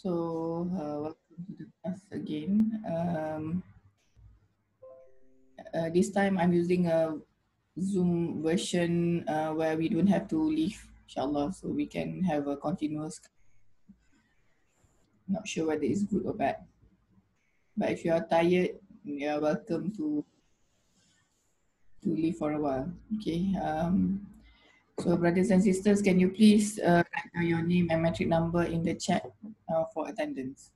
Welcome to the class again. This time I'm using a Zoom version where we don't have to leave, inshallah, so we can have a continuous. Not sure whether it's good or bad, but if you are tired, you are welcome to leave for a while. Okay. So brothers and sisters, can you please write down your name and metric number in the chat for attendance?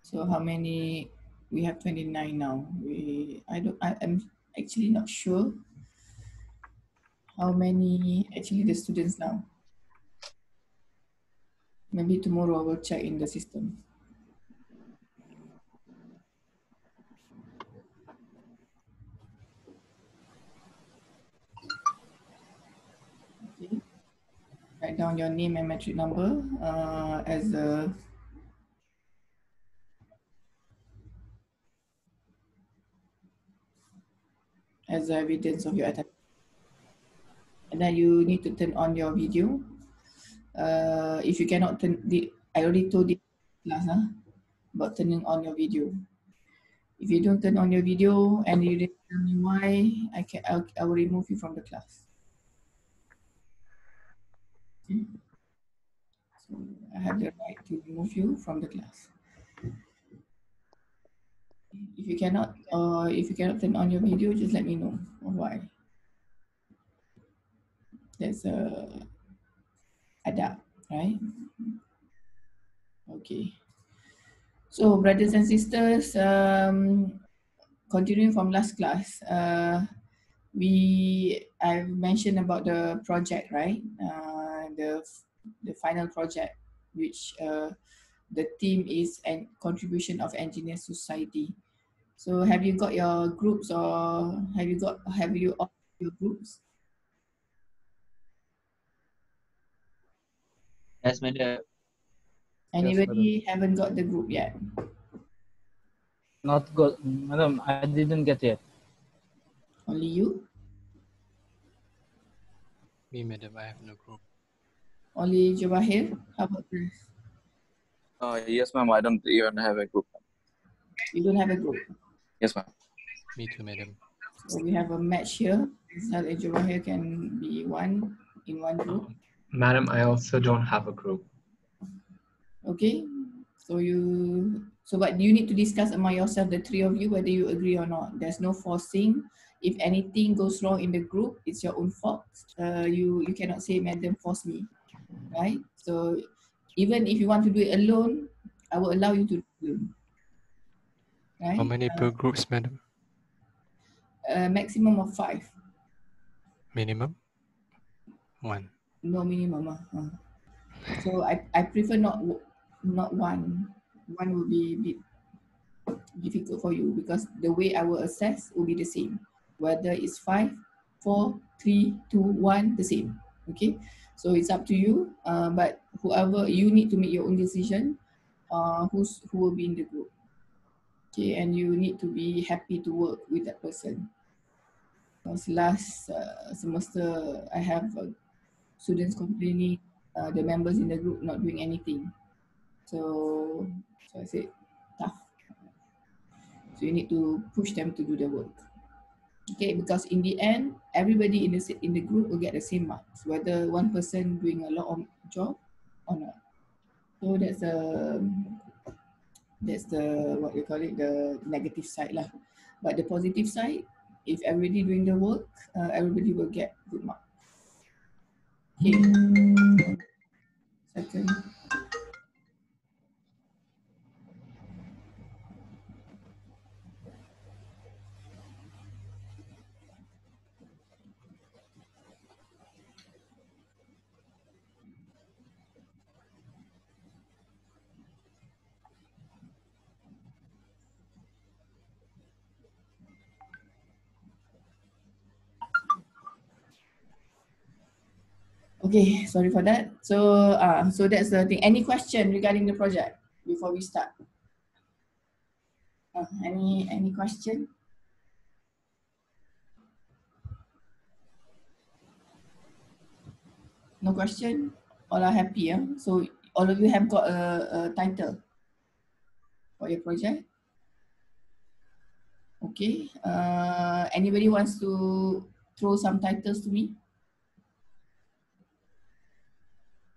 So how many? We have 29 now. I'm actually not sure how many actually the students now. Maybe tomorrow I will check in the system. Okay. Write down your name and metric number as evidence of your attendance. And then you need to turn on your video. If you cannot I already told you class about turning on your video. If you don't turn on your video and you didn't tell me why, I will remove you from the class. Okay. So I have the right to remove you from the class. If you cannot turn on your video, just let me know why. That's adab, right? Okay. So brothers and sisters, continuing from last class, I've mentioned about the project, right? The final project, which the theme is a contribution of engineer society. So have you got your groups, or have you all your groups? Yes, madam. Anybody haven't got the group yet? Not good, madam. I didn't get it. Only you? Me, madam, I have no group. Only Jawahir? How about this? Yes, ma'am. I don't even have a group. You don't have a group? Yes, ma'am. Me too, madam. So we have a match here. Rizal and Jawahir can be in one group. Madam, I also don't have a group. Okay. But you need to discuss among yourself, the three of you, whether you agree or not. There's no forcing. If anything goes wrong in the group, it's your own fault. You cannot say, madam force me, right? So even if you want to do it alone, I will allow you to do it alone. Right? How many per groups, madam? Maximum of 5. Minimum? 1. No minimum. So I prefer not one. One will be a bit difficult for you, because the way I will assess will be the same. Whether it's 5, 4, 3, 2, 1, the same. Okay. So it's up to you. But whoever, you need to make your own decision. Who will be in the group. Okay, and you need to be happy to work with that person. Because last semester I have students complaining the members in the group not doing anything. So I said tough. So you need to push them to do the work. Okay, because in the end, everybody in the group will get the same marks, whether one person doing a lot of job or not. So that's the what you call it, the negative side lah. But the positive side, if everybody doing the work, everybody will get good marks. Okay. Second. Okay, sorry for that. So that's the thing. Any question regarding the project before we start? Any question? No question? All are happy, yeah? So all of you have got a title for your project. Okay. Anybody wants to throw some titles to me?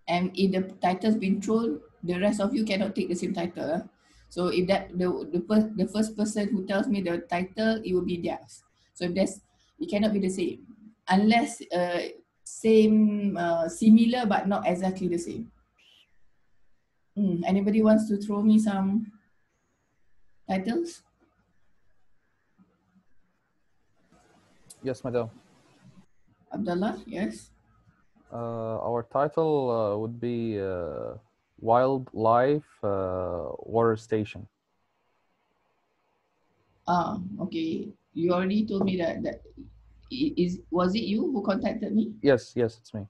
And if the title's been thrown, the rest of you cannot take the same title. So if that the first person who tells me the title, it will be theirs. So if there's, it cannot be the same unless same similar but not exactly the same. Anybody wants to throw me some titles? Yes, madam. Abdullah, yes. Our title would be Wildlife Water Station. Okay. You already told me that was it you who contacted me? Yes, it's me.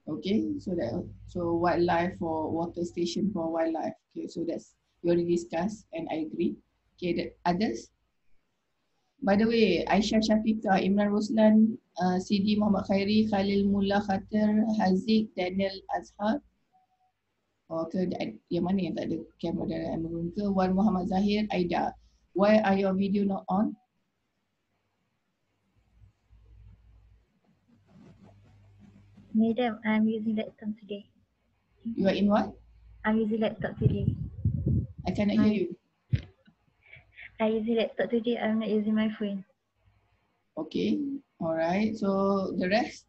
Okay, so wildlife for water station for wildlife. Okay, so that's we already discussed and I agree. Okay, the others. By the way, Aisyah Syafiqah, Imran Roslan, CD Muhammad Khairi, Khalil Mullah Khatir, Haziq, Daniel Azhar. Okay, yang mana yang tak ada kamera dan Amrun ke? Wan Muhammad Zahir, Aida. Why are your video not on? Madam, I'm using laptop today. You are in what? I'm using laptop today. I cannot hear you. I using laptop today. I'm not using my phone. Okay, all right. So the rest,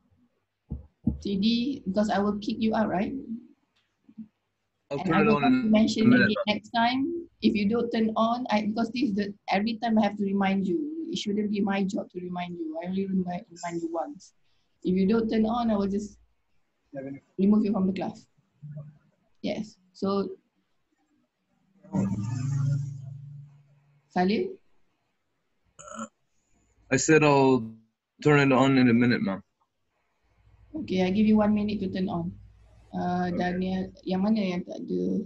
CD, because I will kick you out, right? And I will have to mention again next time. If you don't turn on, because this is the every time I have to remind you. It shouldn't be my job to remind you. I only remind you once. If you don't turn on, I will just remove you from the class. Yes. So, Salim? I said I'll turn it on in a minute, ma'am. Okay, I give you 1 minute to turn on. Daniel, yang mana yang tak ada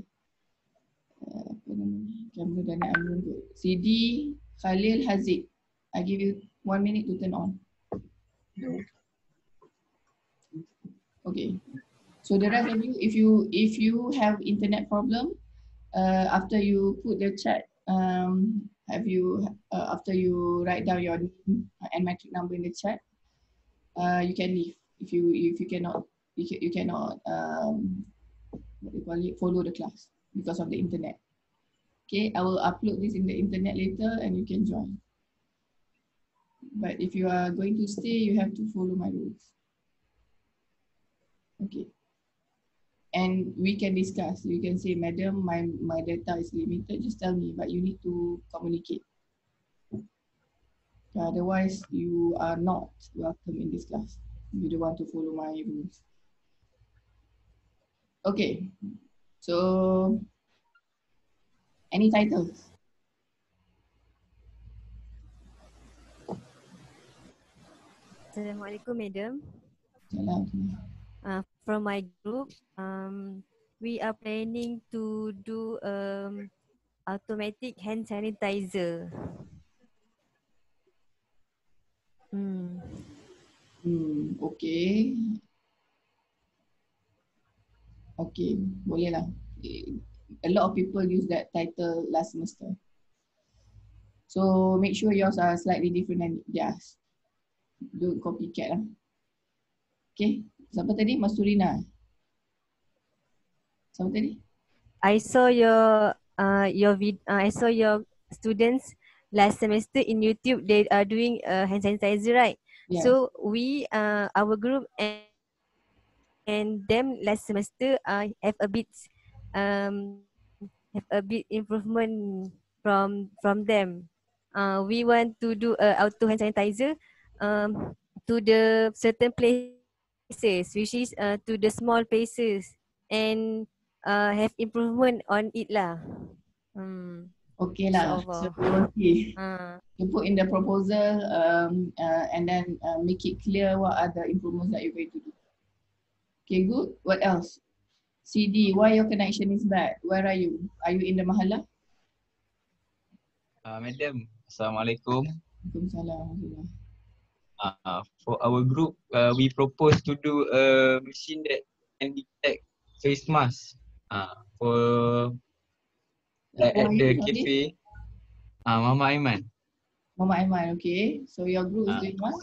apa namanya, kamera Daniel Amrun tu? CD, Khalil, Haziq. I give you 1 minute to turn on. Okay. So the rest of you, if you have internet problem, after you put the chat, after you write down your name and metric number in the chat, you can leave if you cannot what do you call it, follow the class because of the internet. Okay, I will upload this in the internet later and you can join. But if you are going to stay, you have to follow my rules. Okay. And we can discuss. You can say, Madam, my data is limited. Just tell me, but you need to communicate. Otherwise, you are not welcome in this class. You don't want to follow my rules. Okay. So, any titles? Assalamualaikum, Madam. Salam. From my group, we are planning to do automatic hand sanitizer. Okay. Okay, boleh lah. A lot of people use that title last semester. So make sure yours are slightly different than theirs. Don't copycat lah. Okay, siapa tadi? Masurina. Siapa tadi? I saw your I saw your students last semester in YouTube. They are doing hand sanitizer, right? Yeah. So we our group and them last semester have a bit improvement from them. We want to do auto hand sanitizer to the certain places, which is to the small places, and have improvement on it lah. Okay lah. So we will see. You put in the proposal and then make it clear what are the improvements that you're going to do. Okay, good. What else? CD, why your connection is bad? Where are you? Are you in the mahala? Madam, Assalamualaikum. Waalaikumsalam. For our group, we propose to do a machine that can detect face mask for like Who at are you? the Sorry? cafe. Mama Aiman. Mama Aiman, okay. So your group is Uh, doing what?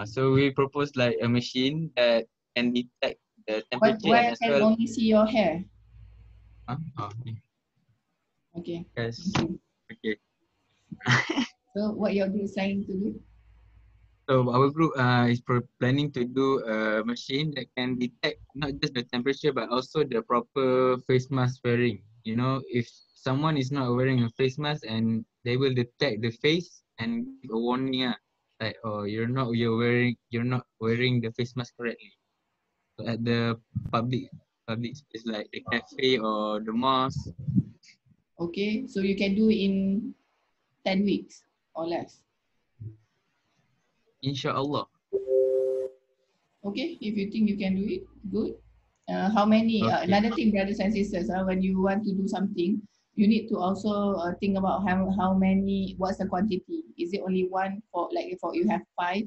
so we proposed like a machine that can detect the Why temperature and I as can well. only see your hair? Okay. Yes. Thank you. Okay. So what your group is trying to do? So our group is planning to do a machine that can detect not just the temperature but also the proper face mask wearing. You know, if someone is not wearing a face mask and they will detect the face and give a warning, like you're not wearing the face mask correctly. So at the public space like the cafe or the mosque. Okay, so you can do in 10 weeks or less. Inshallah. Okay, if you think you can do it, good. How many? Okay. Another thing, brothers and sisters, when you want to do something, you need to also think about how many. What's the quantity? Is it only one for like if you have 5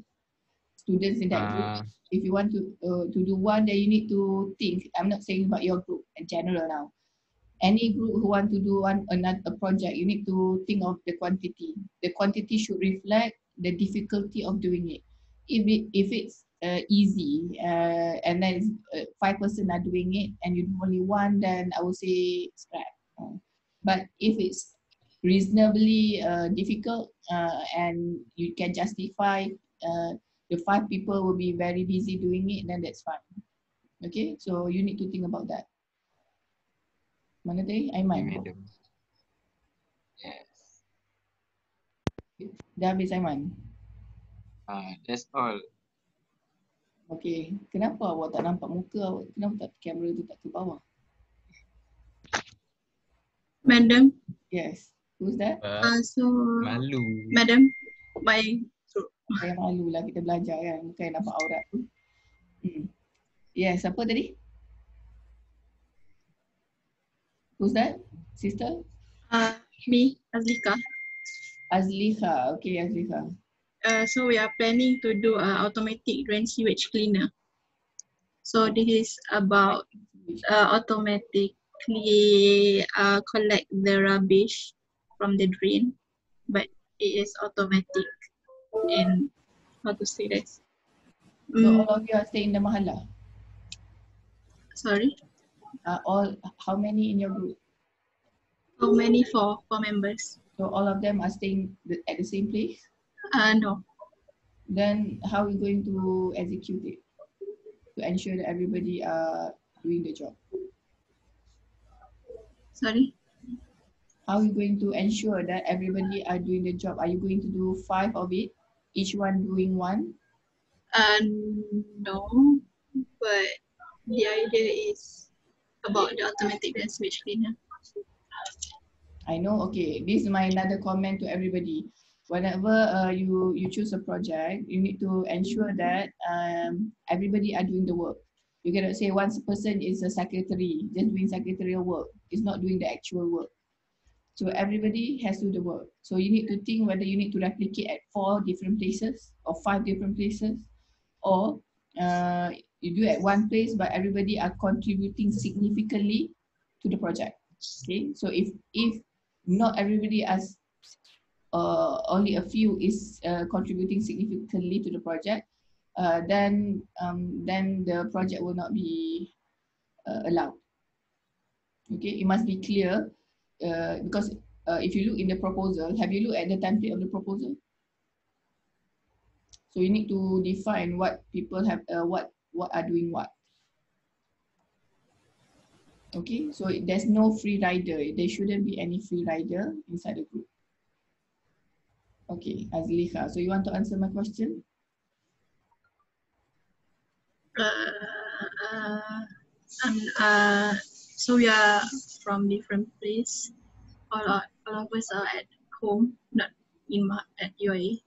students in that group? If you want to do one, then you need to think. I'm not saying about your group in general now. Any group who want to do a project, you need to think of the quantity. The quantity should reflect the difficulty of doing it. If it's easy and then 5% are doing it and you do only one, then I would say scrap. But if it's reasonably difficult and you can justify the 5 people will be very busy doing it, then that's fine. Okay, so you need to think about that. Mana tadi? Aiman. Yes. Dah habis Aiman? That's all. Okay. Kenapa awak tak nampak muka awak? Kenapa tak kamera tu tak ke bawah? Madam. Yes. Who's that? So Malu. Madam, my Saya malu lah kita belajar kan. Bukan nampak aurat tu. Yes. Siapa tadi? Who's that? Sister? Me, Azlika. Azlika. Okay, Azlika. So we are planning to do automatic drain sewage cleaner. So this is about automatically collect the rubbish from the drain, but it is automatic. And how to say this? So all of you are staying in the mahala? Sorry? How many in your group? How many? Four members. So all of them are staying at the same place? No. Then how are we going to execute it? To ensure that everybody are doing the job? Sorry? How are you going to ensure that everybody are doing the job? Are you going to do 5 of it? Each one doing one? No, but the idea is about the automatic drain sewage cleaner. I know, okay. This is my another comment to everybody. Whenever you choose a project, you need to ensure that everybody are doing the work. You cannot say one person is a secretary, just doing secretarial work. It's not doing the actual work. So everybody has to do the work. So you need to think whether you need to replicate at 4 different places or 5 different places, or you do at one place but everybody are contributing significantly to the project. Okay, so if not everybody as only a few is contributing significantly to the project, then the project will not be allowed. Okay, it must be clear because if you look in the proposal, have you looked at the template of the proposal? So you need to define what people have, what are doing what. Okay, so there's no free rider. There shouldn't be any free rider inside the group. Okay, Azlika, so you want to answer my question? So we are from different place. All of us are at home, not at UAE.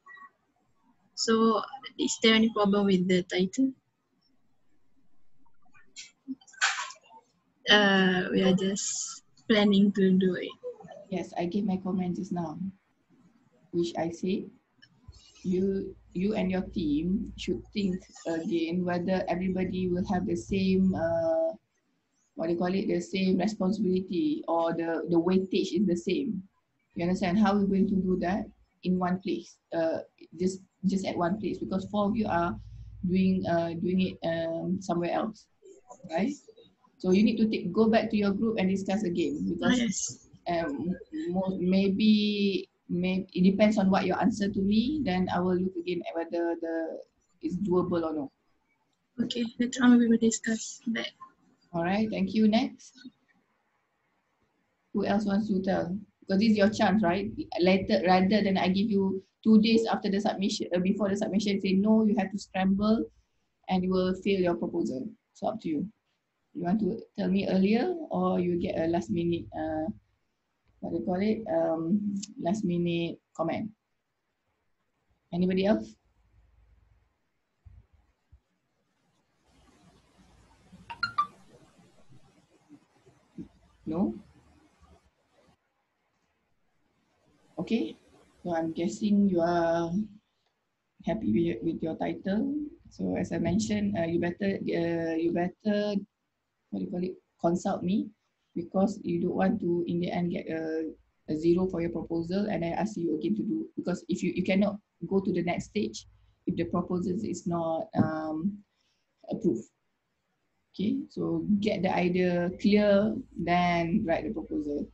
So is there any problem with the title? We are just planning to do it. Yes, I gave my comment just now, which I say you and your team should think again whether everybody will have the same what do you call it, the same responsibility, or the weightage is the same. You understand how we're going to do that in one place, just at one place, because 4 of you are doing it somewhere else, right? So you need to go back to your group and discuss again, because Yes. maybe it depends on what your answer to me. Then I will look again at whether it's doable or not. Okay, later on we will discuss that. All right, thank you. Next, who else wants to tell? Because this is your chance, right? Later, rather than I give you 2 days after the submission, before the submission, say no, you have to scramble, and you will fail your proposal. So up to you. You want to tell me earlier, or you get a last minute, what do you call it? Last minute comment. Anybody else? No? Okay. So I'm guessing you are happy with your title. So as I mentioned, you better what do you call it, consult me, because you don't want to in the end get a 0 for your proposal, and I ask you again to do, because if you cannot go to the next stage if the proposal is not approved. Okay, so get the idea clear, then write the proposal.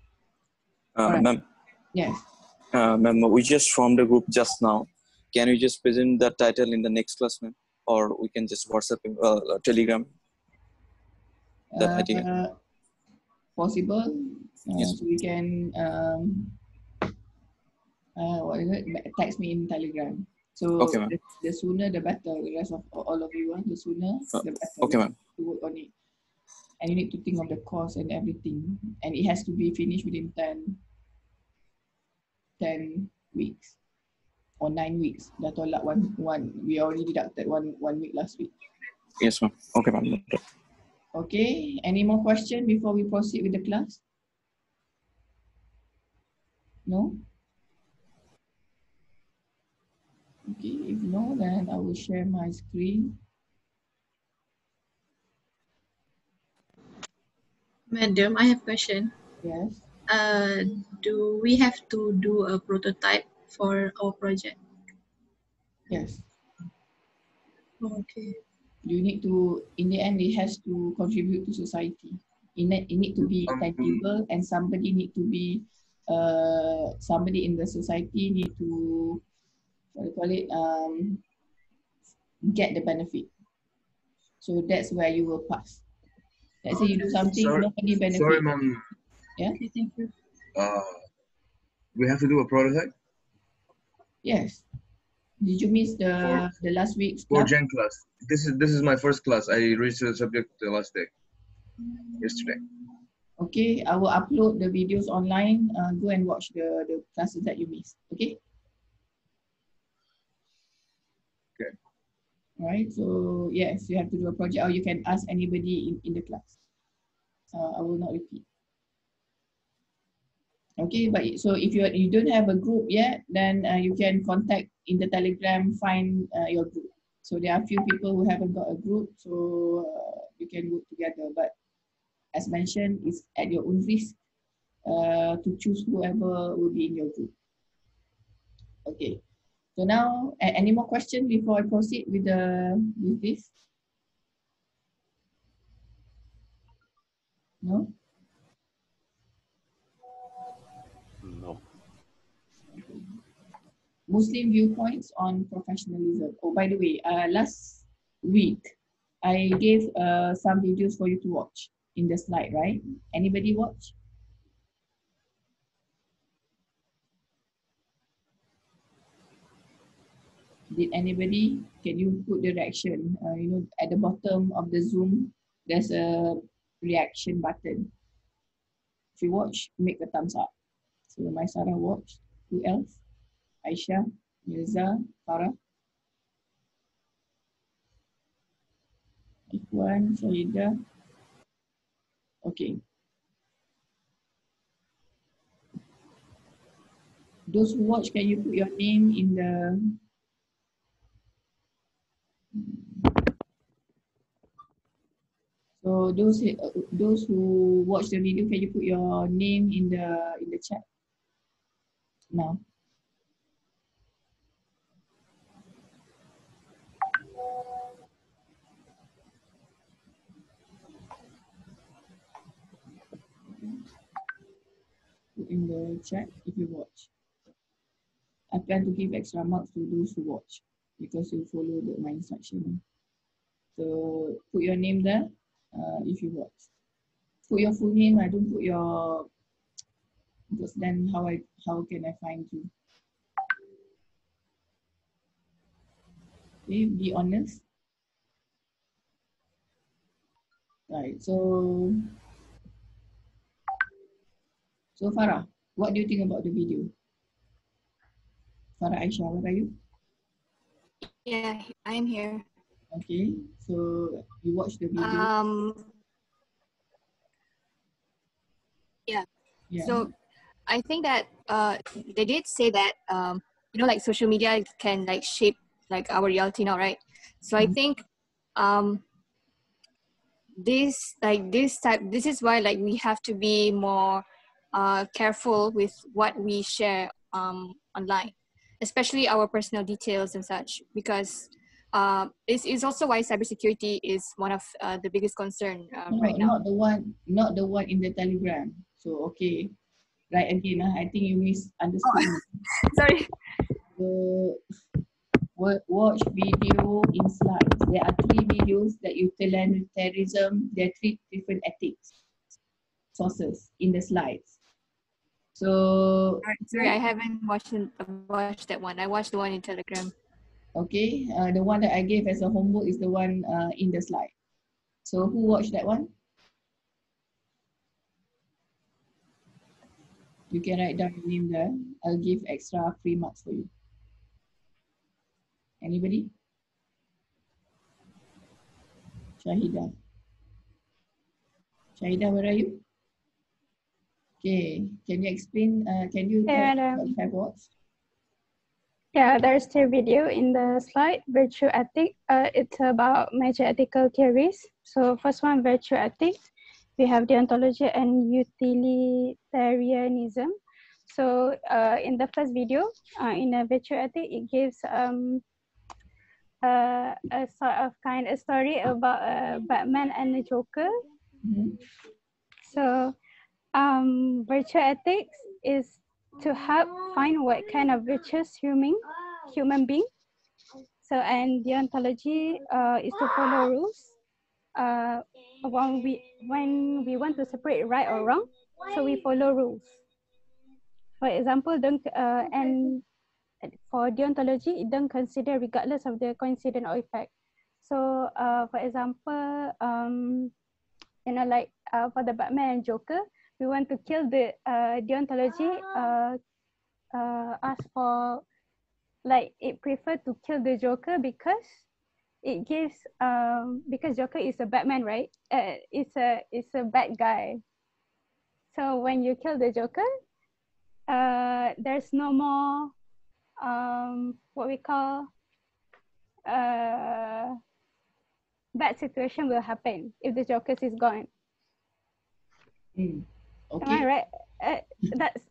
Alright. Ma'am, Yes. ma'am, we just formed a group just now. Can we just present the title in the next class, ma'am? Or we can just WhatsApp, Telegram that idea? Possible. Yes. So we can what is it? Text me in Telegram. So Okay, ma'am. the sooner the better. The rest of all of you, the sooner the better. Okay, ma'am. To work on it, and you need to think of the cost and everything, and it has to be finished within 10 weeks or 9 weeks. Dah tolak one. We already deducted one week last week. Yes, ma'am. Okay, ma'am. Okay. Any more questions before we proceed with the class? No? Okay, if no, then I will share my screen. Madam, I have a question. Yes. Do we have to do a prototype for our project? Yes. Okay. You need to, in the end, it has to contribute to society. It need to be tangible, and somebody need to be, somebody in the society need to, what do you call it, get the benefit. So that's where you will pass. Let's say you do something, nobody benefit. Sorry, ma'am. Yeah. Okay, thank you. We have to do a prototype Yes. Did you miss the last week's for class? Gen class. This is my first class. I reached the subject the last day, yesterday. Okay, I will upload the videos online. Go and watch the classes that you missed. Okay. Okay. All right. So yes, you have to do a project, or you can ask anybody in the class. I will not repeat. Okay, but so if you don't have a group yet, then you can contact in the Telegram, find your group. So there are a few people who haven't got a group, so you can work together. But as mentioned, it's at your own risk to choose whoever will be in your group. Okay. So now, any more questions before I proceed with this? No? No. Muslim viewpoints on professionalism. Oh, by the way, last week, I gave some videos for you to watch in the slide, right? Anybody watch? Did anybody? Can you put the reaction? You know, at the bottom of the Zoom, there's a reaction button. If you watch, make a thumbs up. So my Sarah watched. Who else? Aisha, Mirza, Farah, Ikhwan, Shahidah. Okay. Those who watch, can you put your name in the... So So those who watch the video, can you put your name in the chat now? Put in the chat if you watch. I plan to give extra marks to those who watch because you follow my instruction. So put your name there if you watch. Put your full name. I don't put your, because then how can I find you? Okay, be honest. Right. So Farah, what do you think about the video? Farah Aisha, where are you? Yeah, I'm here. Okay, so you watched the video. Yeah. So I think that they did say that you know, like social media can like shape like our reality now, right? So I think this is why like we have to be more careful with what we share online, especially our personal details and such, because this is also why cybersecurity is one of the biggest concern right now. Not the one in the Telegram. So okay, right again. I think you misunderstood me. Sorry. Watch video in slides. There are 3 videos that you learn terrorism. There are 3 different ethics sources in the slides. So sorry, I haven't watched that one. I watched the one in Telegram. Okay, the one that I gave as a homework is the one in the slide. So who watched that one? You can write down your name there. I'll give extra free marks for you. Anybody? Shahida. Shahida, where are you? Okay, can you explain, can you tell what you have watched? Yeah, there's a video in the slide, virtue ethic. It's about major ethical theories. So first one, virtue ethics. We have deontology and utilitarianism. So in the first video, in a virtue ethic, it gives a sort of kind of story about Batman and the Joker. So virtue ethics is to help find what kind of virtuous human being. So and deontology is to follow rules. When we want to separate right or wrong, so we follow rules. For example, and for deontology, it don't consider regardless of the coincidence or effect. So for example, you know, like for the Batman and Joker, we want to kill the deontology ask for, like, it prefer to kill the Joker because it gives because Joker is a Batman, right? It's a bad guy. So when you kill the Joker, there's no more what we call bad situation will happen if the Joker is gone. Okay. Am I right? That's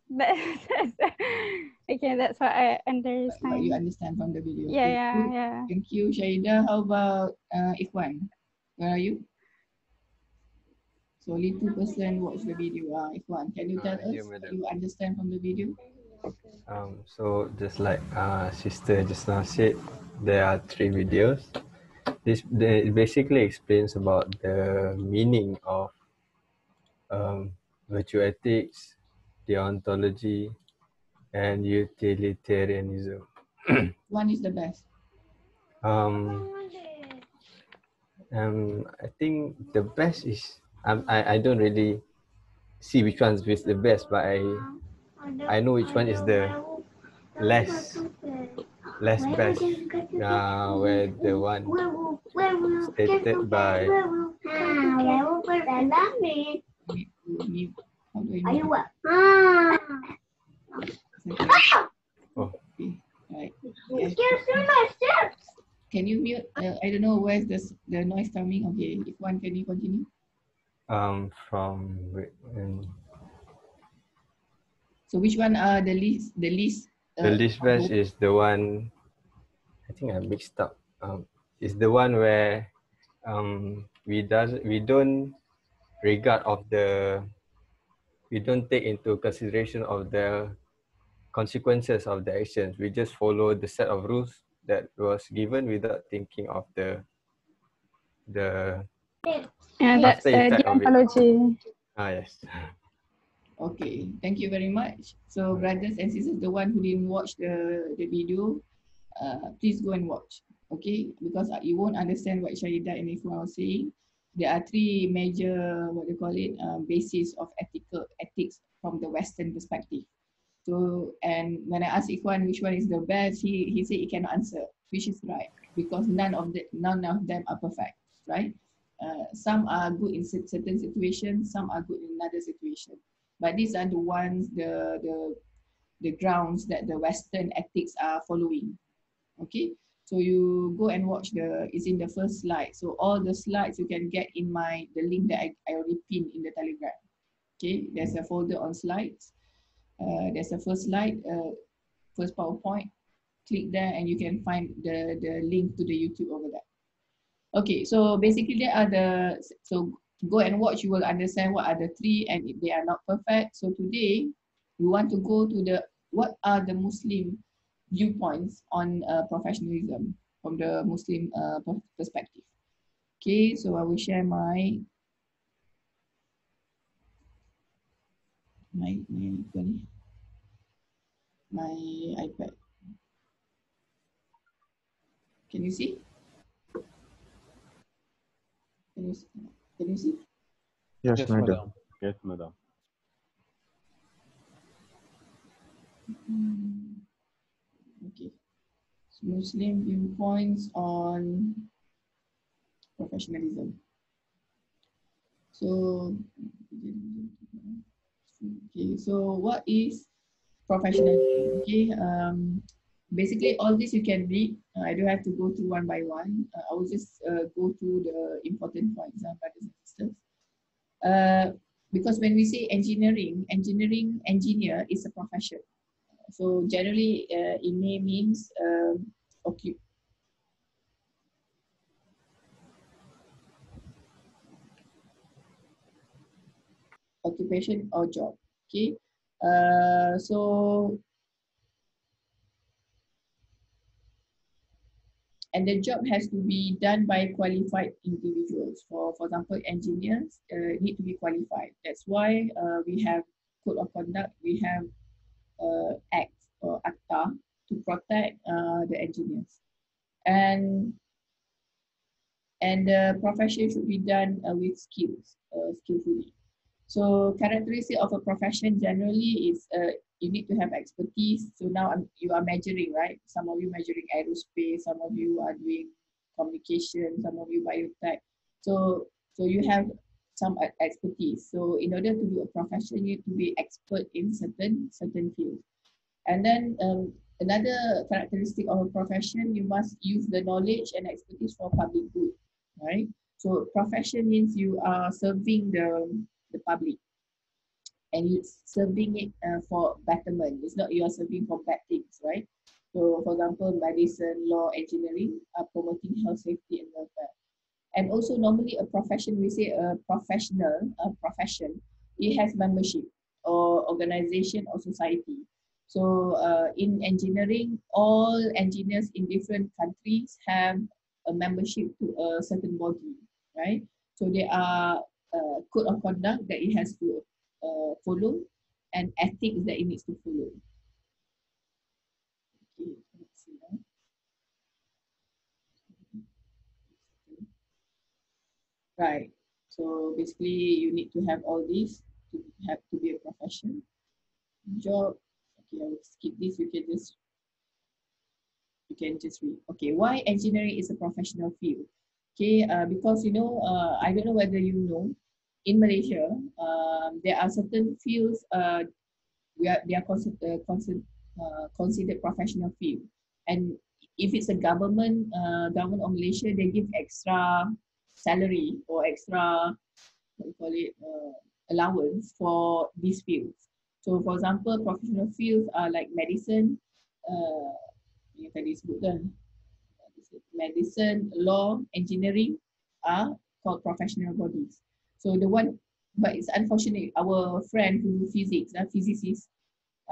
okay. That's what I understand. What you understand from the video. Yeah. Thank you, Shahida. How about Ikhwan? Where are you? So only 2% watch the video. Ikhwan, can you tell us what you understand from the video? So just like sister just now said, there are 3 videos. It basically explains about the meaning of virtue ethics, deontology, and utilitarianism. One is the best. I think the best is I don't really see which one is the best, but I know which one is the less best. Where the one stated by Right. Can you mute? I don't know where's the noise coming. Okay, if one, can you continue? From So which one are the least the least best is the one. I think I mixed up. It's the one where we don't regard of the, we don't take into consideration of the consequences of the actions. We just follow the set of rules that was given without thinking of the that's after effect of it. deontology. Yes. Okay, thank you very much. So brothers and sisters, the one who didn't watch the video, please go and watch, okay? Because you won't understand what Shahidah and Ikhwan was saying. There are three major, what they call it, basis of ethics from the Western perspective. So, and when I asked Ikhwan which one is the best, he said he cannot answer, which is right, because none of them are perfect, right? Some are good in certain situations, some are good in another situation. But these are the ones, the grounds that the Western ethics are following. Okay, so you go and watch it's in the first slide. So all the slides you can get in the link that I already pinned in the Telegram. Okay, there's a folder on slides. There's a first slide, first PowerPoint. Click there and you can find the link to the YouTube over there. Okay, so basically so go and watch, you will understand what are the three and if they are not perfect. So today we want to go to what are the Muslim viewpoints on professionalism from the Muslim perspective. Okay, so I will share my iPad. Can you see? Can you see? Yes, madam. Yes, madam. Okay. So Muslim viewpoints on professionalism. So, okay. So what is professionalism? Okay. Basically, all this you can read. I don't have to go through one by one. I will just go through the important points, brothers and sisters. Because when we say engineer is a profession. So generally, it may means occupation or job. Okay. And the job has to be done by qualified individuals. For example, engineers need to be qualified. That's why we have code of conduct, we have Act or ACTA to protect the engineers. And the profession should be done with skillfully. So characteristic of a profession generally is you need to have expertise. So now you are measuring, right? Some of you measuring aerospace, some of you are doing communication, some of you biotech. So you have some expertise. So in order to do a profession, you need to be expert in certain fields. And then another characteristic of a profession, you must use the knowledge and expertise for public good, right? So profession means you are serving the public, and it's serving it for betterment. It's not you are serving for bad things, right? So for example, medicine, law, engineering are promoting health, safety and welfare. And also normally a profession, we say a profession, it has membership or organization or society. So in engineering, all engineers in different countries have a membership to a certain body, right? So there are code of conduct that it has to follow and ethics that it needs to follow. Okay, let's see now. Right. So basically, you need to have all these to be a profession. Job. Okay, I will skip this. You can just read. Okay, why engineering is a professional field? Okay, because I don't know whether you know, in Malaysia, there are certain fields they are considered professional field, and if it's a government of Malaysia, they give extra salary or extra what you call it, allowance for these fields. So for example, professional fields are like medicine, yang tadi sebutkan, medicine, law, engineering are called professional bodies. So the one, but it's unfortunate, our friend who do physics, physicists,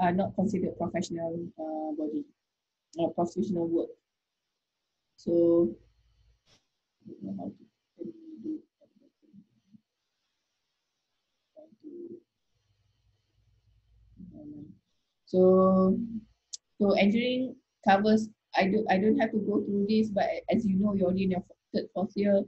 are not considered professional body, professional work. So, I don't know how to do so engineering covers, I don't have to go through this, but as you know, you're already in your third, fourth year.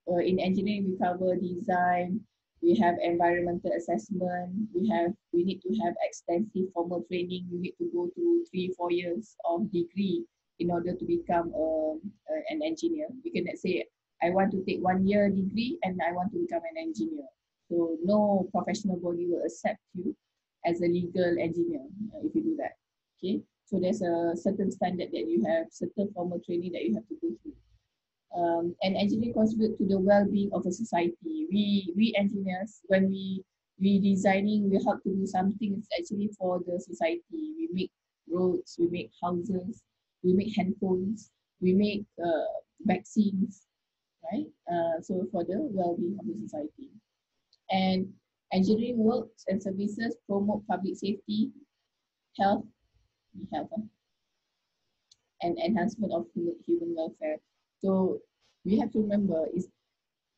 In engineering, we cover design, we have environmental assessment, we need to have extensive formal training. You need to go through 3-4 years of degree in order to become an engineer. You cannot say, I want to take 1 year degree and I want to become an engineer. So no professional body will accept you as a legal engineer if you do that. Okay, so there's a certain standard that you have, certain formal training that you have to go through. And engineering contribute to the well-being of a society. We engineers, when we designing, we help to do something. It's actually for the society. We make roads, we make houses, we make handphones, we make vaccines, right? So for the well-being of the society. And engineering works and services promote public safety, health, and enhancement of human welfare. So we have to remember,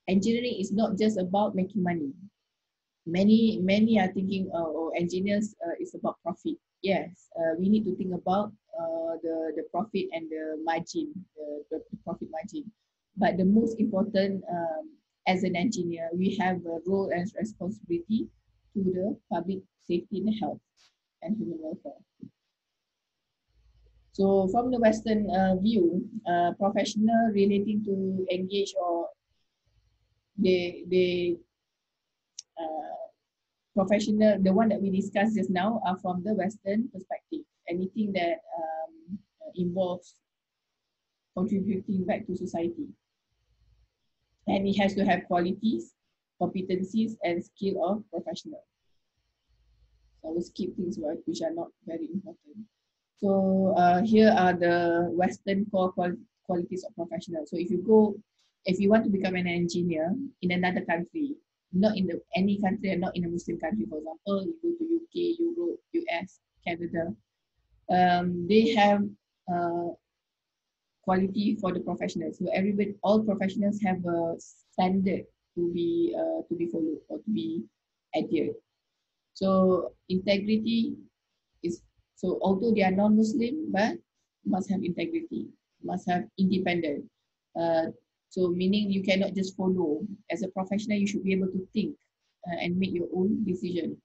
engineering is not just about making money. Many are thinking, engineers is about profit. Yes, we need to think about the profit and the margin, the profit margin. But the most important, as an engineer, we have a role and responsibility to the public safety and health and human welfare. So from the Western view, professional relating to engage or professional, the one that we discussed just now, are from the Western perspective. Anything that involves contributing back to society. And it has to have qualities, competencies, and skill of professional. So I will skip things which are not very important. So here are the Western core qualities of professional. So if you want to become an engineer in another country, not in any country and not in a Muslim country, for example, you go to UK, Europe, US, Canada, they have quality for the professionals. So all professionals have a standard to be followed or to be adhered. So integrity is, so although they are non-Muslim, but must have integrity, must have independent. So meaning you cannot just follow. As a professional, you should be able to think and make your own decision.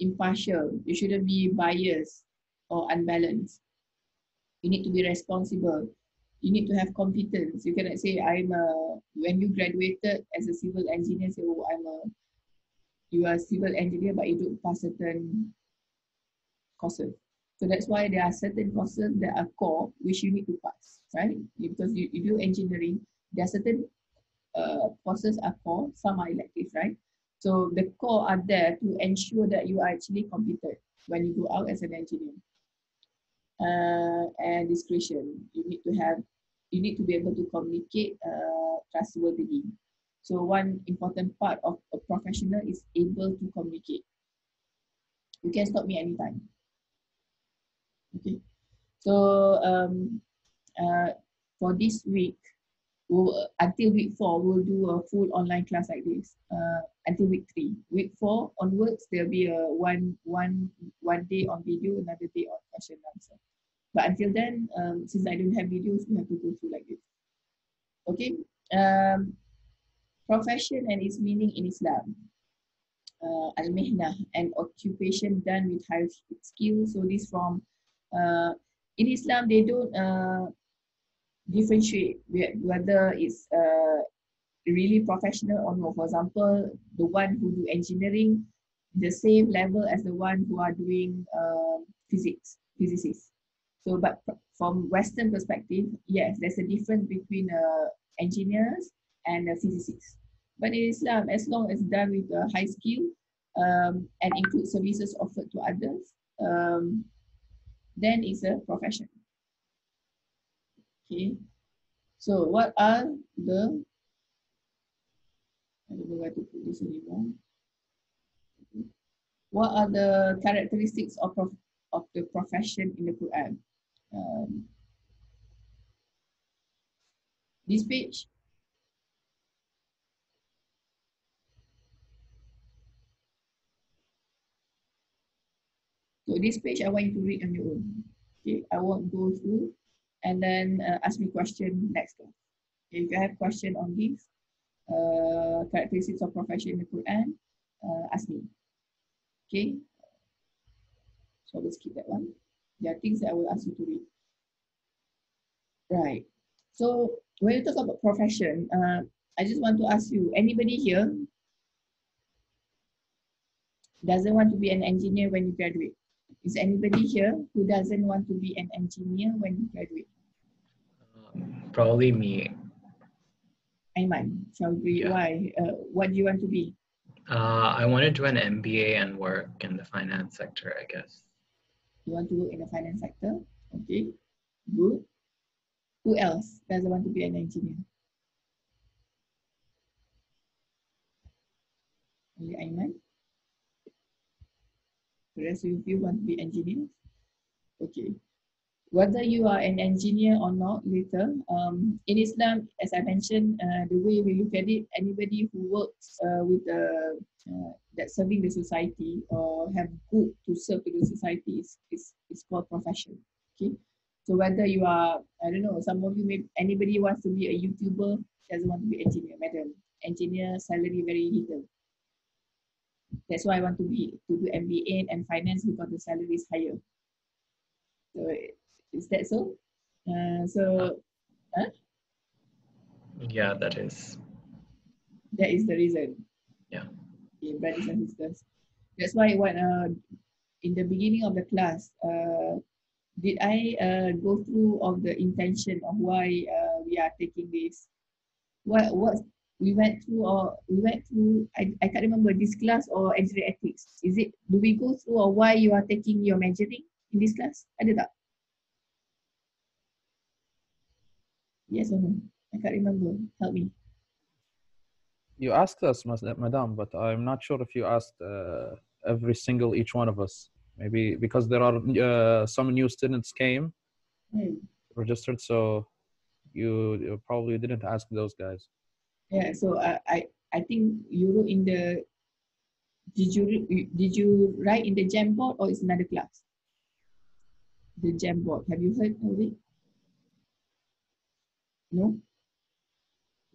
Impartial, you shouldn't be biased or unbalanced. You need to be responsible. You need to have competence. You cannot say, when you graduated as a civil engineer, say, you are a civil engineer, but you don't pass certain courses. So that's why there are certain courses that are core, which you need to pass, right? Because you do engineering, there are certain courses are core, some are electives, right? So the core are there to ensure that you are actually competent when you go out as an engineer. And discretion, you need to be able to communicate trustworthily. So one important part of a professional is able to communicate. You can stop me anytime. Okay. So for this week, until week 4, we'll do a full online class like this. Until week 3. Week 4 onwards, there'll be a one day on video, another day on question and answer. But until then, since I don't have videos, we have to go through like this. Okay. Profession and its meaning in Islam. Al-Mihnah, an occupation done with high skill. So this from in Islam, they don't differentiate whether it's really professional or no. For example, the one who do engineering, the same level as the one who are doing physicists. So, but from Western perspective, yes, there's a difference between engineers and physicists. But in Islam, as long as done with a high skill and include services offered to others, then it's a profession. Okay. So what are the, I don't know where to put this anymore. What are the characteristics of the profession in the Quran? This page. So this page I want you to read on your own. Okay, I won't go through and then ask me question next class. Okay, if you have question on this, characteristics of profession in the Quran, ask me. Okay, so let's keep that one. There are things that I will ask you to read. Right. So when you talk about profession, I just want to ask you, anybody here doesn't want to be an engineer when you graduate? Is anybody here who doesn't want to be an engineer when you graduate? Probably me. Ayman, Chaudhry, Yeah. why? What do you want to be? I want to do an MBA and work in the finance sector, I guess. You want to work in the finance sector? Okay, good. Who else doesn't want to be an engineer? Only Ayman? The rest of you want to be engineers? Okay. Whether you are an engineer or not later, in Islam, as I mentioned, the way we look at it, anybody who works with that serving the society or have good to serve to the society is called profession. Okay, so whether you are, I don't know, some of you may, anybody wants to be a YouTuber, doesn't want to be engineer, madam. Engineer salary very little. That's why I want to do MBA and finance, because the salary is higher. So is that so? Huh? Yeah, that is. That is the reason. Yeah. Okay, brothers and sisters. That's why what in the beginning of the class, did I go through of the intention of why we are taking this? What we went through, I can't remember, this class or engineering ethics. Is it, do we go through or why you are taking your majoring in this class? Ada tak? Yes or no? I can't remember. Help me. You asked us, madam, but I'm not sure if you asked every single each one of us. Maybe because there are some new students came, registered, so you probably didn't ask those guys. Yeah, so I think you wrote in the, did you write in the Jamboard or it's another class? The Jamboard, have you heard of it? No?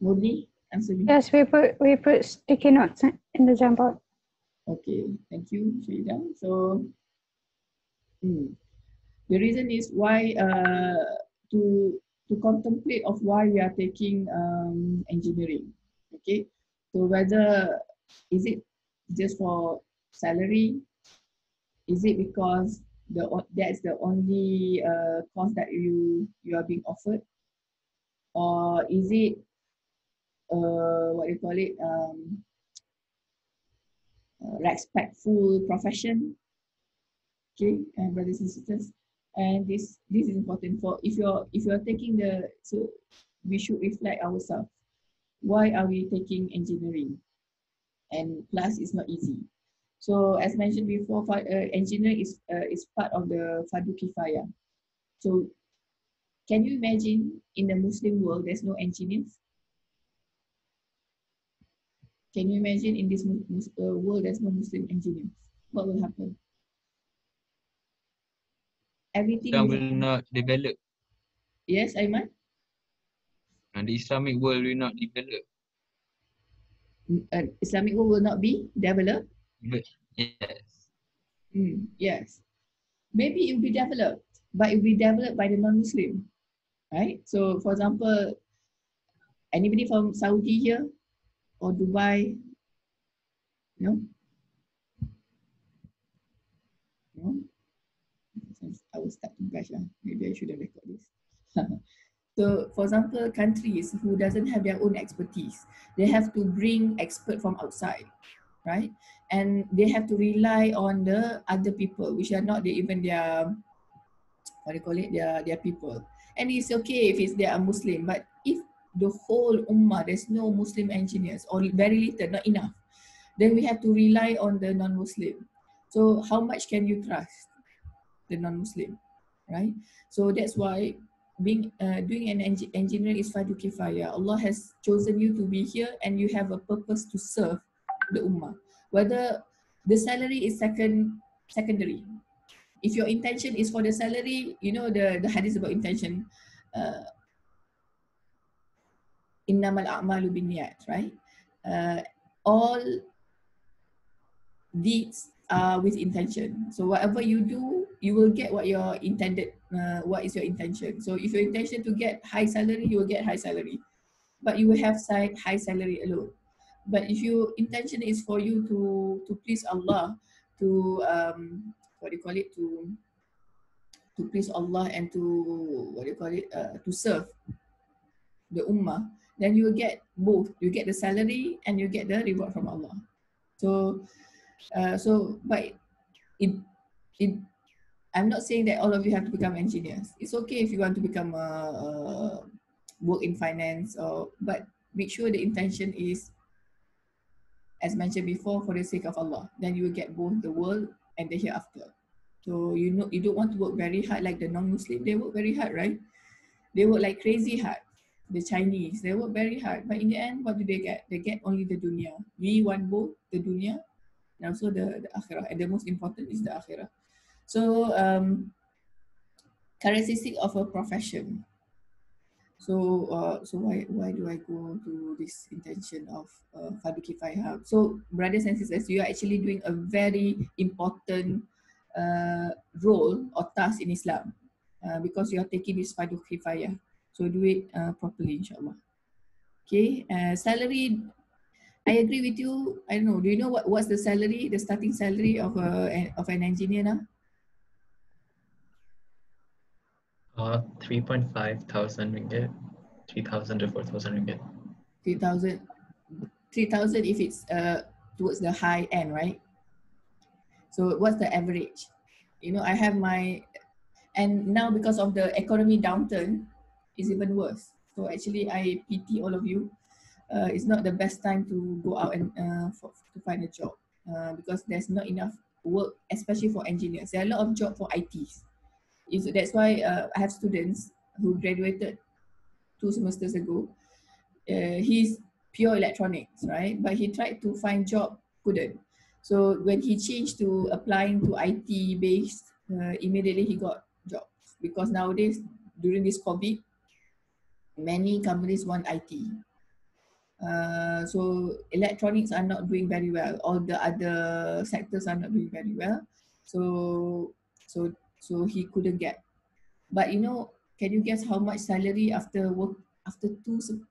Murni, answer me. Yes, we put sticky notes in the Jamboard. Okay, thank you, Sharida. So the reason is why to contemplate of why we are taking engineering. Okay, so whether is it just for salary? Is it because that's the only course that you are being offered, or is it what do you call it, respectful profession? Okay, and brothers and sisters, and this is important for if you're taking the, so we should reflect ourselves. Why are we taking engineering? And plus it's not easy. So as mentioned before, engineering is part of the Fardu Kifaya. So can you imagine in the Muslim world there's no engineers? Can you imagine in this world there's no Muslim engineers? What will happen? Everything Islam will not develop. Yes, Ayman? And the Islamic world will not develop. Islamic world will not be developed? But yes. Yes. Maybe it will be developed, but it will be developed by the non-Muslim, right? So for example, anybody from Saudi here or Dubai? No? No? I will start to blush. Maybe I shouldn't record this. So for example, countries who doesn't have their own expertise, they have to bring expert from outside, right? And they have to rely on the other people, which are not even their, what do you call it, their people. And it's okay if they are Muslim, but if the whole ummah, there's no Muslim engineers or very little, not enough, then we have to rely on the non-Muslim. So how much can you trust the non-Muslim, right? So that's why doing an engineer is fardu kifayah. Allah has chosen you to be here and you have a purpose to serve the ummah. Whether the salary is secondary. If your intention is for the salary, you know the hadith about intention, innamal a'malu binniyat, right? All deeds are with intention. So whatever you do, you will get what your intended, what is your intention. So if your intention to get high salary, you will get high salary, but you will have high salary alone. But if your intention is for you to please Allah, to what do you call it, to please Allah and to what do you call it, to serve the ummah, then you will get both. You get the salary and you get the reward from Allah. So but I'm not saying that all of you have to become engineers. It's okay if you want to become work in finance, but make sure the intention is, as mentioned before, for the sake of Allah. Then you will get both the world and the hereafter. So you don't want to work very hard like the non-Muslim. They work very hard, right? They work like crazy hard. The Chinese, they work very hard, but in the end, what do they get? They get only the dunya. We want both the dunya and also the akhirah, and the most important is the akhirah. So characteristic of a profession. So why do I go to this intention of fardu kifayah? So brothers and sisters, you are actually doing a very important role or task in Islam because you are taking this fardu kifayah. So do it properly, inshallah. Okay, salary. I agree with you. I don't know. Do you know what's the salary, the starting salary of an engineer now? 3.5 thousand ringgit, 3,000 to 4,000 ringgit. 3,000 if it's towards the high end, right? So what's the average? You know, I have and now because of the economy downturn, it's even worse. So actually, I pity all of you. It's not the best time to go out and to find a job because there's not enough work, especially for engineers. There are a lot of jobs for ITs. That's why I have students who graduated 2 semesters ago. He's pure electronics, right? But he tried to find job, couldn't. So when he changed to applying to IT based, immediately he got jobs because nowadays during this COVID, many companies want IT. So electronics are not doing very well. All the other sectors are not doing very well. So he couldn't get. But you know, can you guess how much salary after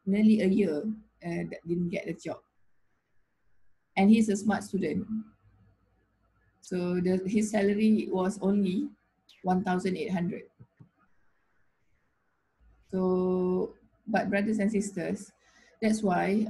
nearly a year that didn't get a job? And he's a smart student. So his salary was only 1,800. So, but brothers and sisters, that's why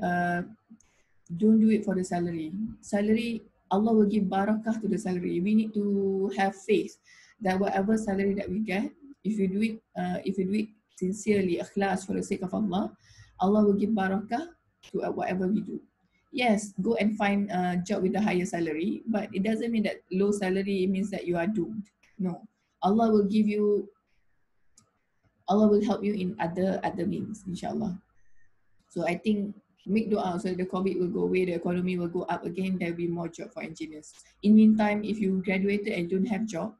don't do it for the salary. Salary, Allah will give barakah to the salary. We need to have faith that whatever salary that we get, if you do it sincerely, ikhlas for the sake of Allah, Allah will give barakah to whatever we do. Yes, go and find a job with a higher salary, but it doesn't mean that low salary means that you are doomed. No, Allah will help you in other means, inshallah. So I think make dua so the COVID will go away, the economy will go up again, there will be more job for engineers. In meantime, if you graduated and don't have job,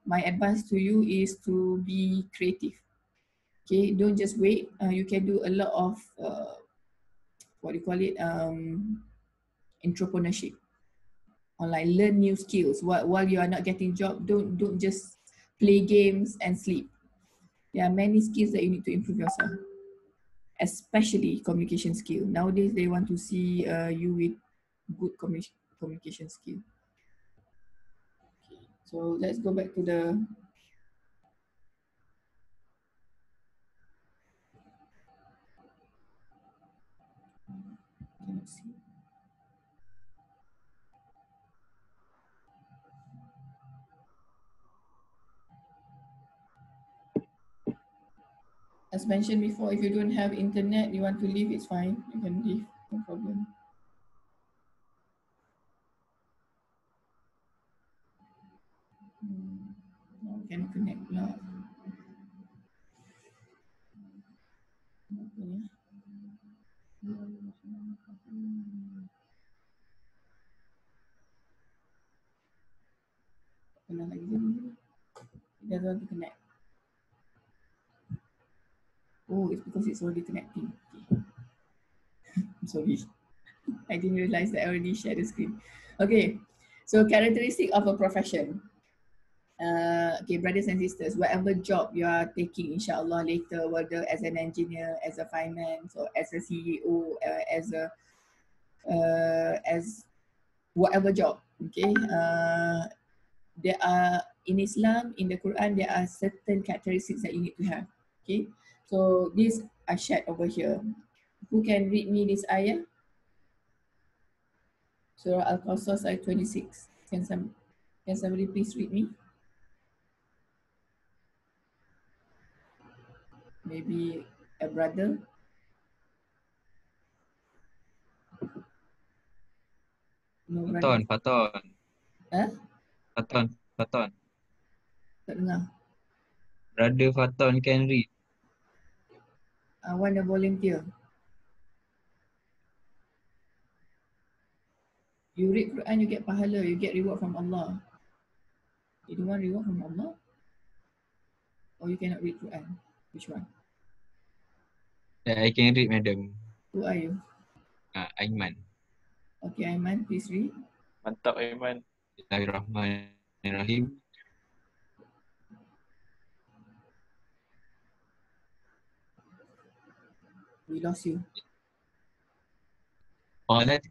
my advice to you is to be creative. Okay, don't just wait. You can do a lot of entrepreneurship. Online, learn new skills. While you are not getting job, don't just play games and sleep. There are many skills that you need to improve yourself, especially communication skill. Nowadays, they want to see you with good communication skill. Okay. So let's go back to the Let's see. As mentioned before, if you don't have internet, you want to leave, it's fine. You can leave, no problem. Now we can connect now. Apa ni? Pernah lagi ni. It doesn't want to connect. Oh, it's because it's already connecting. Okay. I'm sorry. I didn't realize that I already shared the screen. Okay, so characteristic of a profession. Okay, brothers and sisters, whatever job you are taking, inshallah later, whether as an engineer, as a finance, or as a CEO, as whatever job, okay, there are in Islam, in the Quran, there are certain characteristics that you need to have. Okay, so these are shared over here. Who can read me this ayah? Surah Al-Qasas ayat 26. Can somebody please read me? Maybe a brother. No brother. Faton. Huh? Faton. Tak dengar. Brother Faton can read. I want a volunteer. You read Quran, you get pahala, you get reward from Allah. You don't want reward from Allah? Or you cannot read Quran? Which one? I can read, madam. Who are you? Aiman. Okay, Aiman, please read. Mantap, Aiman. Bismillahirrahmanirrahim. We lost you. Qalat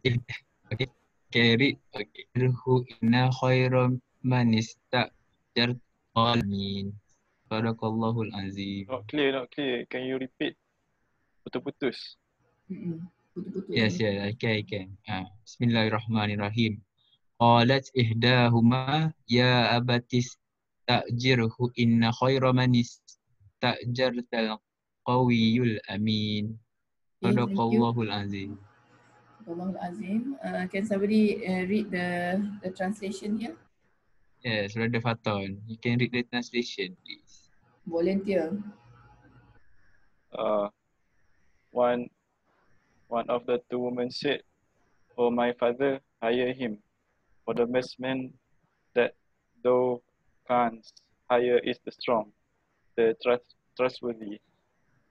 okay. Can I read? Okay. Ruhu inna khairam man istajar alamin. Sadaqallahul azim. Not clear. Can you repeat? Putus-putus. Putus-putus. Yes, I can. Bismillahirrahmanirrahim. Qalat ihdahuma ya abatis ta'jirhu inna khaira man istajartal qawiyul amin. Sadaqallahul azim. Sadaqallahul azim. Can somebody read the translation here? Yes, Brother Faton. You can read the translation, please. Volunteer. One of the two women said, "Oh, my father, hire him. For the best man that thou canst hire is the strong, the trustworthy."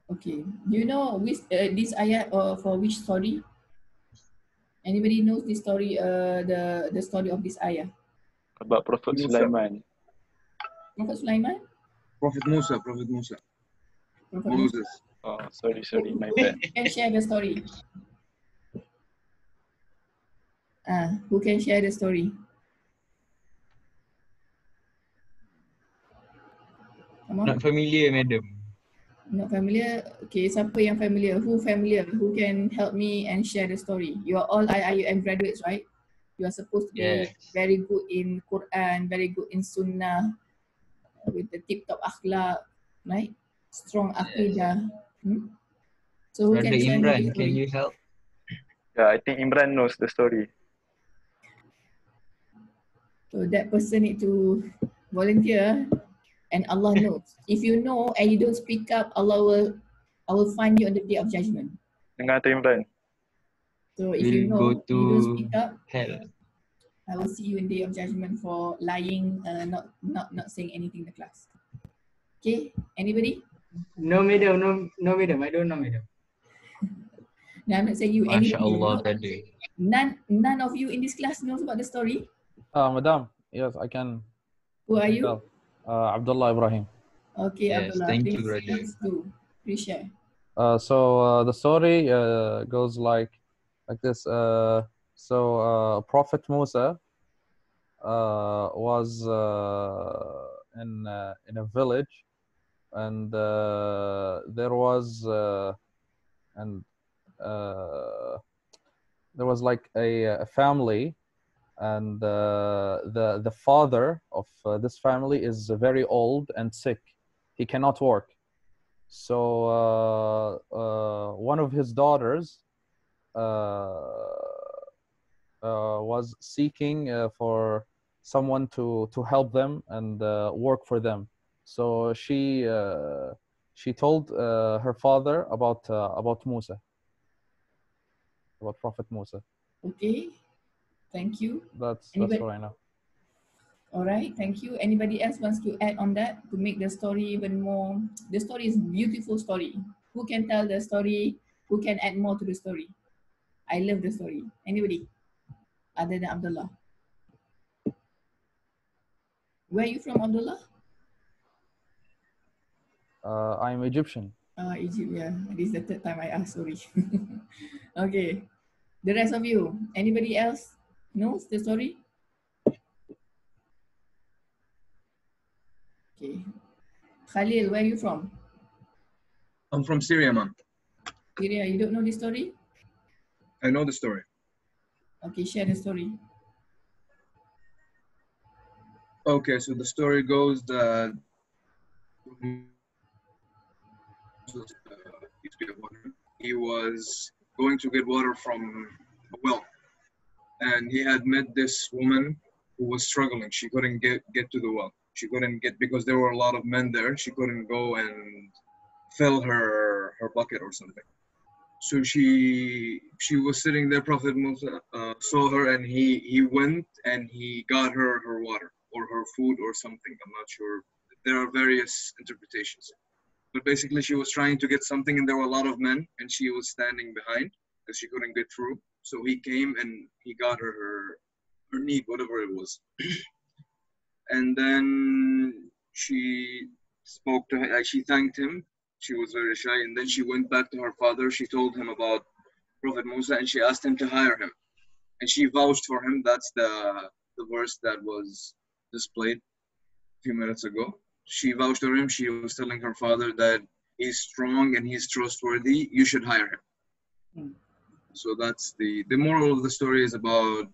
Okay. Do you know which this ayat for which story? Anybody knows this story? The story of this ayah. About Prophet Sulaiman. Prophet Sulaiman? Prophet Musa. Moses. Oh, sorry, my bad. Who can share the story? Who can share the story? Come on. Not familiar, madam. Not familiar? Okay, siapa yang familiar? Who familiar? Who can help me and share the story? You are all IIUM graduates, right? You are supposed to be very good in Quran, very good in Sunnah, with the tip-top akhlak, right? Strong aqidah. So who Brother can share Imran, the story? can you help? Yeah, I think Imran knows the story. So that person need to volunteer, and Allah knows. If you know and you don't speak up, I will find you on the day of judgment. Dengar tu Imran. So if you know and you don't speak up, hell. I will see you in day of judgment for lying, not saying anything in the class. Okay, anybody? No, madam. I don't know, madam. No, I'm not saying you. Anybody? MashaAllah, brother. None of you in this class knows about the story. Madam, yes, I can. Who are you? Abdullah Ibrahim. Okay, Yes, Abdullah. thank please, you, brother. Please share. So the story goes like this. Prophet Musa was in a village, and there was there was like a family, and the father of this family is very old and sick. He cannot work. So one of his daughters was seeking for someone to help them and work for them. So she told her father about Musa, about Prophet Musa. Okay, thank you. That's Anybody? what I know. All right, thank you. Anybody else wants to add on that to make the story even more? The story is a beautiful story. Who can tell the story? Who can add more to the story? I love the story. Anybody other than Abdullah? Where are you from, Abdullah? I'm Egyptian. Egypt, yeah. This is the third time I asked, sorry. Okay. The rest of you, anybody else knows the story? Okay. Khalil, where are you from? I'm from Syria, ma'am. Syria, you don't know the story? I know the story. Okay, share the story. Okay, so the story goes that he was going to get water from a well, and he had met this woman who was struggling. She couldn't get to the well. She couldn't get, because there were a lot of men there. She couldn't go and fill her bucket or something. So she was sitting there. Prophet Musa saw her, and he went and he got her water or her food or something. I'm not sure. There are various interpretations. But basically, she was trying to get something, and there were a lot of men, and she was standing behind because she couldn't get through. So he came and he got her need, whatever it was. And then she spoke to him, like she thanked him. She was very shy, and then she went back to her father. She told him about Prophet Musa, and she asked him to hire him. And she vouched for him. That's the verse that was displayed a few minutes ago. She vouched for him. She was telling her father that he's strong and he's trustworthy. You should hire him. So that's the moral of the story is about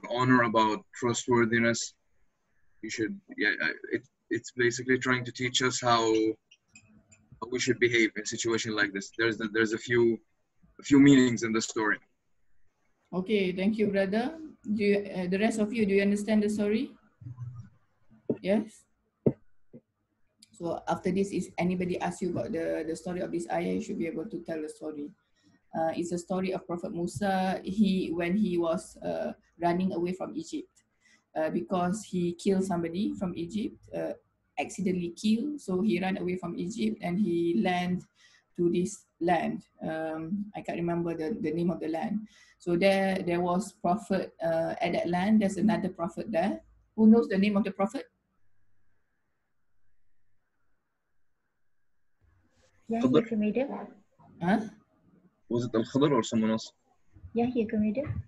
honor, about trustworthiness. You should, it's basically trying to teach us how we should behave in a situation like this. There's a few meanings in the story. Okay, thank you, brother. Do you, the rest of you, do you understand the story? Yes. So after this, if anybody asks you about the story of this ayah, you should be able to tell the story. It's a story of Prophet Musa. When he was running away from Egypt, because he killed somebody from Egypt, accidentally killed. So he ran away from Egypt and he landed to this land. I can't remember the name of the land. So there was prophet at that land. There's another prophet there. Who knows the name of the prophet? Yahya ke madam? Huh? Was it Al-Khadr or someone else? Yahya ke madam?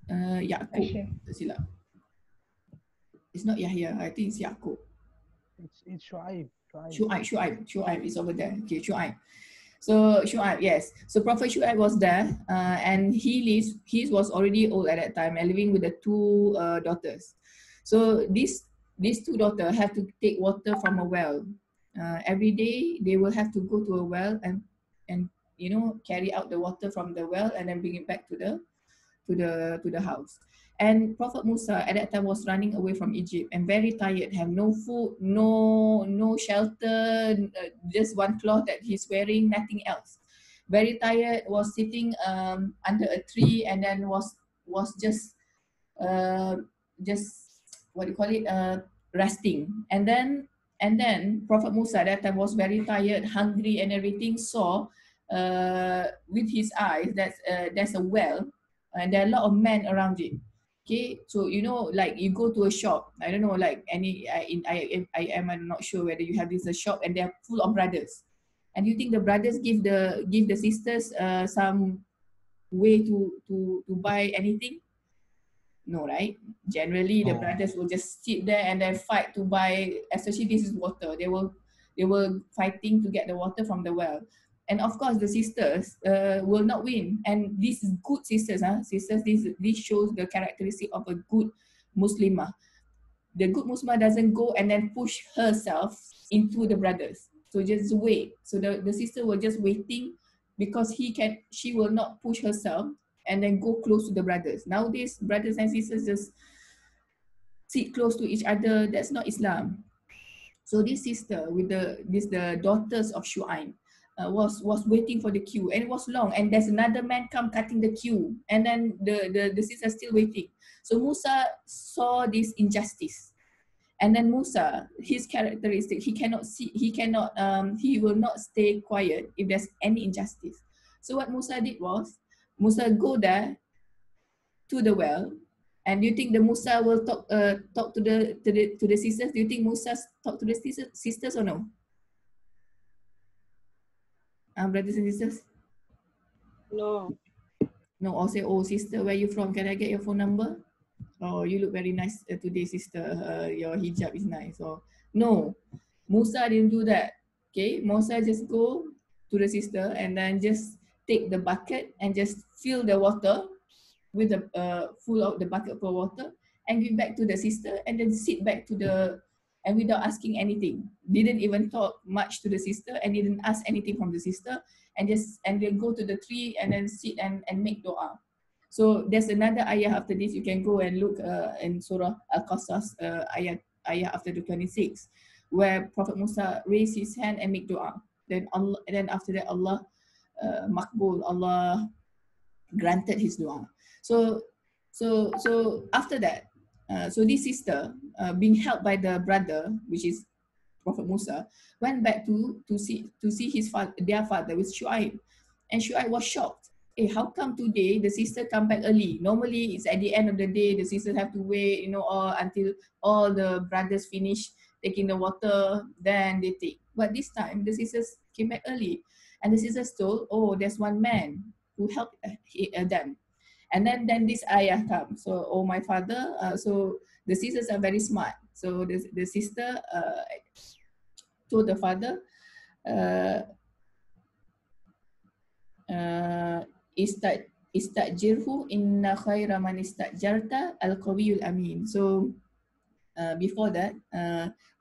Yaqub. Silap. It's not Yahya. I think it's Yaqub. It's Shu'aib. Shu'aib is over there. Okay, Shu'aib. So Shu'aib, yes. So Prophet Shu'aib was there, and he was already old at that time and living with the two daughters. So these two daughters have to take water from a well. Every day they will have to go to a well and carry out the water from the well and then bring it back to the house. And Prophet Musa at that time was running away from Egypt and very tired, have no food, no shelter, just one cloth that he's wearing, nothing else. Very tired, was sitting under a tree and then was just what do you call it, resting. And then Prophet Musa at that time was very tired, hungry and everything, saw with his eyes that there's a well and there are a lot of men around it. Okay, so like you go to a shop, I don't know, like I'm not sure whether you have this a shop and they're full of brothers, and you think the brothers give the sisters some way to buy anything? No, right? Generally the brothers will just sit there and then fight to buy, especially this is water. They were fighting to get the water from the well. And of course, the sisters will not win. And these good sisters, sisters, this shows the characteristic of a good Muslimah. The good Muslimah doesn't go and then push herself into the brothers. So just wait. So the sister was just waiting because she will not push herself and then go close to the brothers. Nowadays, brothers and sisters just sit close to each other. That's not Islam. So this sister with the daughters of Shu'aib was waiting for the queue, and it was long, and there's another man come cutting the queue, and then the sister still waiting. So Musa saw this injustice, and then Musa, his characteristic, he will not stay quiet if there's any injustice. So what Musa did was, Musa go there to the well. And do you think the Musa will talk to the sisters? Do you think Musa talk to the sisters or no? Brothers and sisters? No. No, or say, oh sister, where you from? Can I get your phone number? Oh, you look very nice today, sister. Your hijab is nice. Or no, Musa didn't do that. Okay, Musa just go to the sister and then just take the bucket and just fill the water with the full of the bucket for water and give back to the sister, and then sit back to and without asking anything. Didn't even talk much to the sister and didn't ask anything from the sister, and then go to the tree and then sit and make dua. So there's another ayah after this. You can go and look in Surah Al-Qasas, ayah after the 26, where Prophet Musa raised his hand and make dua. Then after that Allah makbul, Allah granted his dua. So after that, so this sister, being helped by the brother, which is Prophet Musa, went back to see their father with Shu'aib, and Shu'aib was shocked. Hey, how come today the sister come back early? Normally it's at the end of the day, the sisters have to wait, until all the brothers finish taking the water, then they take. But this time the sisters came back early, and the sisters told, oh, there's one man who helped them. And then this ayah comes. So, oh my father, so the sisters are very smart. So the sister told the father, istajirhu inna khaira man istajarta al-qawiyul amin. So before that,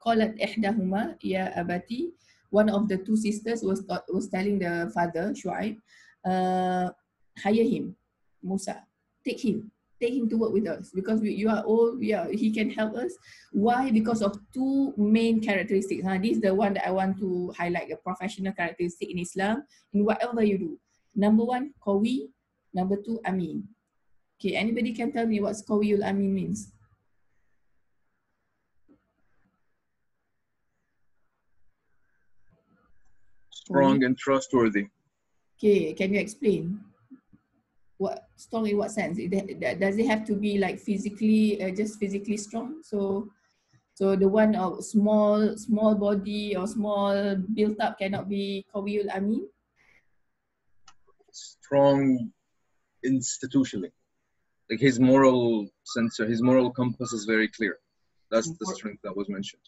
qalat ihdahuma ya abati, one of the two sisters was telling the father, Shu'aib, hire him, Musa, take him to work with us, because you are old, he can help us. Why? Because of two main characteristics. This is the one that I want to highlight, a professional characteristic in Islam, in whatever you do. Number one, qawi. Number two, amin. Okay, anybody can tell me what qawiyul amin means? Strong and trustworthy. Okay, can you explain? What strong in what sense? Does it have to be like physically, just physically strong? So the one of small body or small built up cannot be qawiyul amin? Strong institutionally. Like his moral sensor, his moral compass is very clear. That's the strength that was mentioned.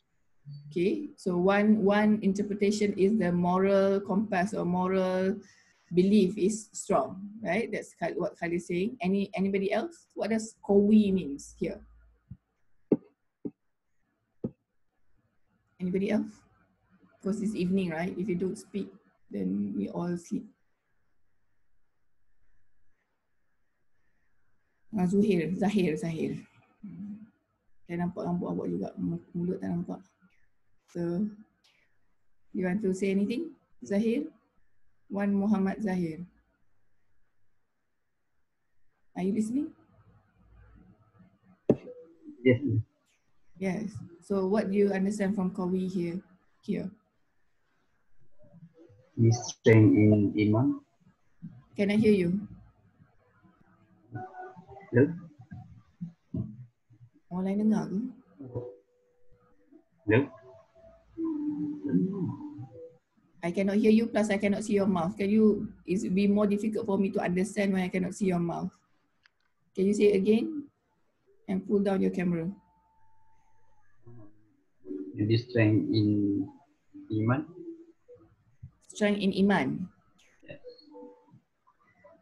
Okay, so one interpretation is the moral compass or moral belief is strong, right? That's what Khalid is saying. Anybody else? What does qawi means here? Anybody else? Because it's evening, right? If you don't speak, then we all sleep. Zahir. Saya nampak rambut awak juga, mulut tak nampak. So, you want to say anything, Zahir? One Muhammad Zahir. Are you listening? Yes. Yes. So what do you understand from qawi here? He's strength in iman. Can I hear you? Hello? Orang lain dengar ke? Hello? I cannot hear you, plus I cannot see your mouth. It be more difficult for me to understand when I cannot see your mouth. Can you say it again? And pull down your camera. Maybe strength in iman. Strength in iman.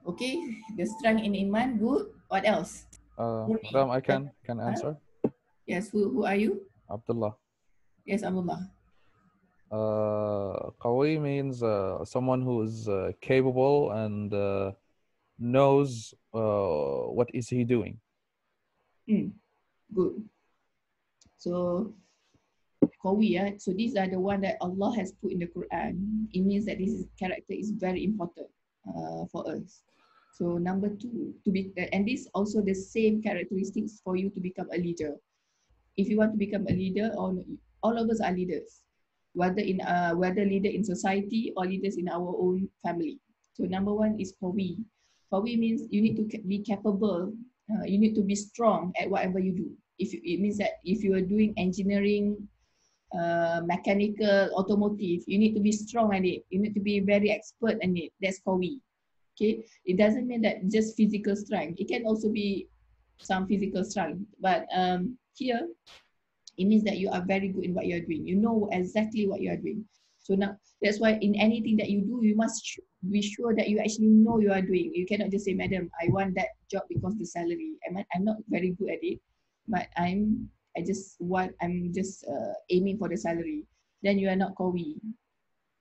Okay, the strength in iman, good. What else? Madam, I can answer. Yes, who are you? Abdullah. Yes, Abdullah. Qawi means someone who is capable and knows what is he doing. Good. So Qawi, so these are the one that Allah has put in the Quran. It means that character is very important for us. So number 2, to be, and this also the same characteristics for you to become a leader. If you want to become a leader, all of us are leaders, whether leader in society or leaders in our own family. So number 1 is Qawi. Qawi means you need to be capable. You need to be strong at whatever you do. It means that if you are doing engineering, mechanical, automotive, you need to be strong at it. You need to be very expert in it. That's Qawi. Okay, it doesn't mean that just physical strength. It can also be some physical strength, but here it means that you are very good in what you are doing. You know exactly what you are doing. So now that's why in anything that you do, you must be sure that you actually know you are doing. You cannot just say, "Madam, I want that job because the salary. I'm not very good at it, but I'm just aiming for the salary." Then you are not Qawi.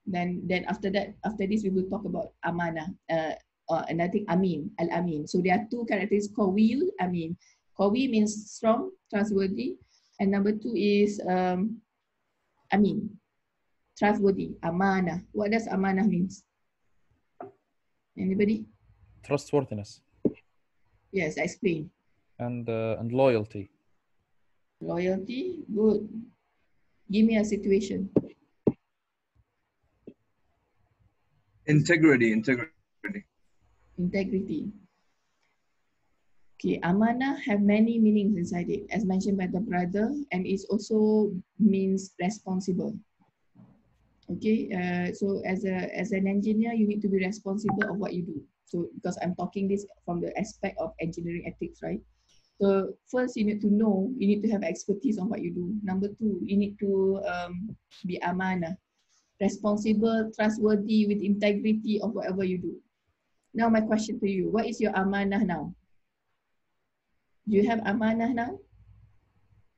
Then after this we will talk about amanah. Another thing, amin, al-amin. So there are 2 characters, Qawiyul, amin. Qawi means strong, trustworthy, and number 2 is amin, trustworthy, amanah. What does amanah means? Anybody? Trustworthiness. Yes, explain. And loyalty. Loyalty, good. Give me a situation. Integrity. Okay, amanah have many meanings inside it, as mentioned by the brother, and it also means responsible. Okay, so as an engineer, you need to be responsible of what you do. So because I'm talking this from the aspect of engineering ethics, right? So first you need to know, you need to have expertise on what you do. Number 2, you need to be amanah, responsible, trustworthy, with integrity of whatever you do. Now my question to you, what is your amanah now? Do you have amanah now?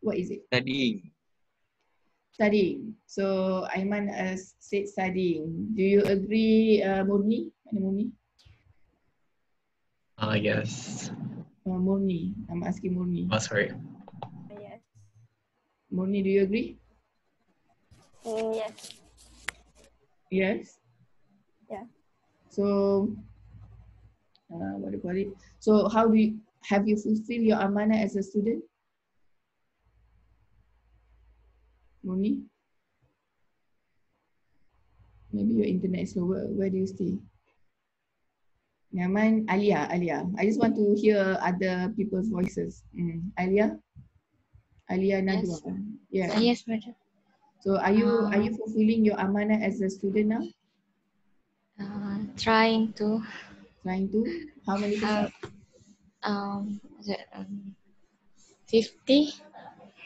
What is it? Studying. So Aiman said studying. Do you agree, Murni? Mana Murni? Yes. Murni. I'm asking Murni. Oh, sorry. Yes. Murni, do you agree? Yes. Yes. Yeah. So, what do you call it? So, have you fulfilled your amanah as a student? Murni? Maybe your internet is slow. Where do you stay? Nyaman, Alia. I just want to hear other people's voices. Alia Nadwa. Yes. Yeah. Yes, madam. So are you fulfilling your amanah as a student now? Trying to. How many percent? 50.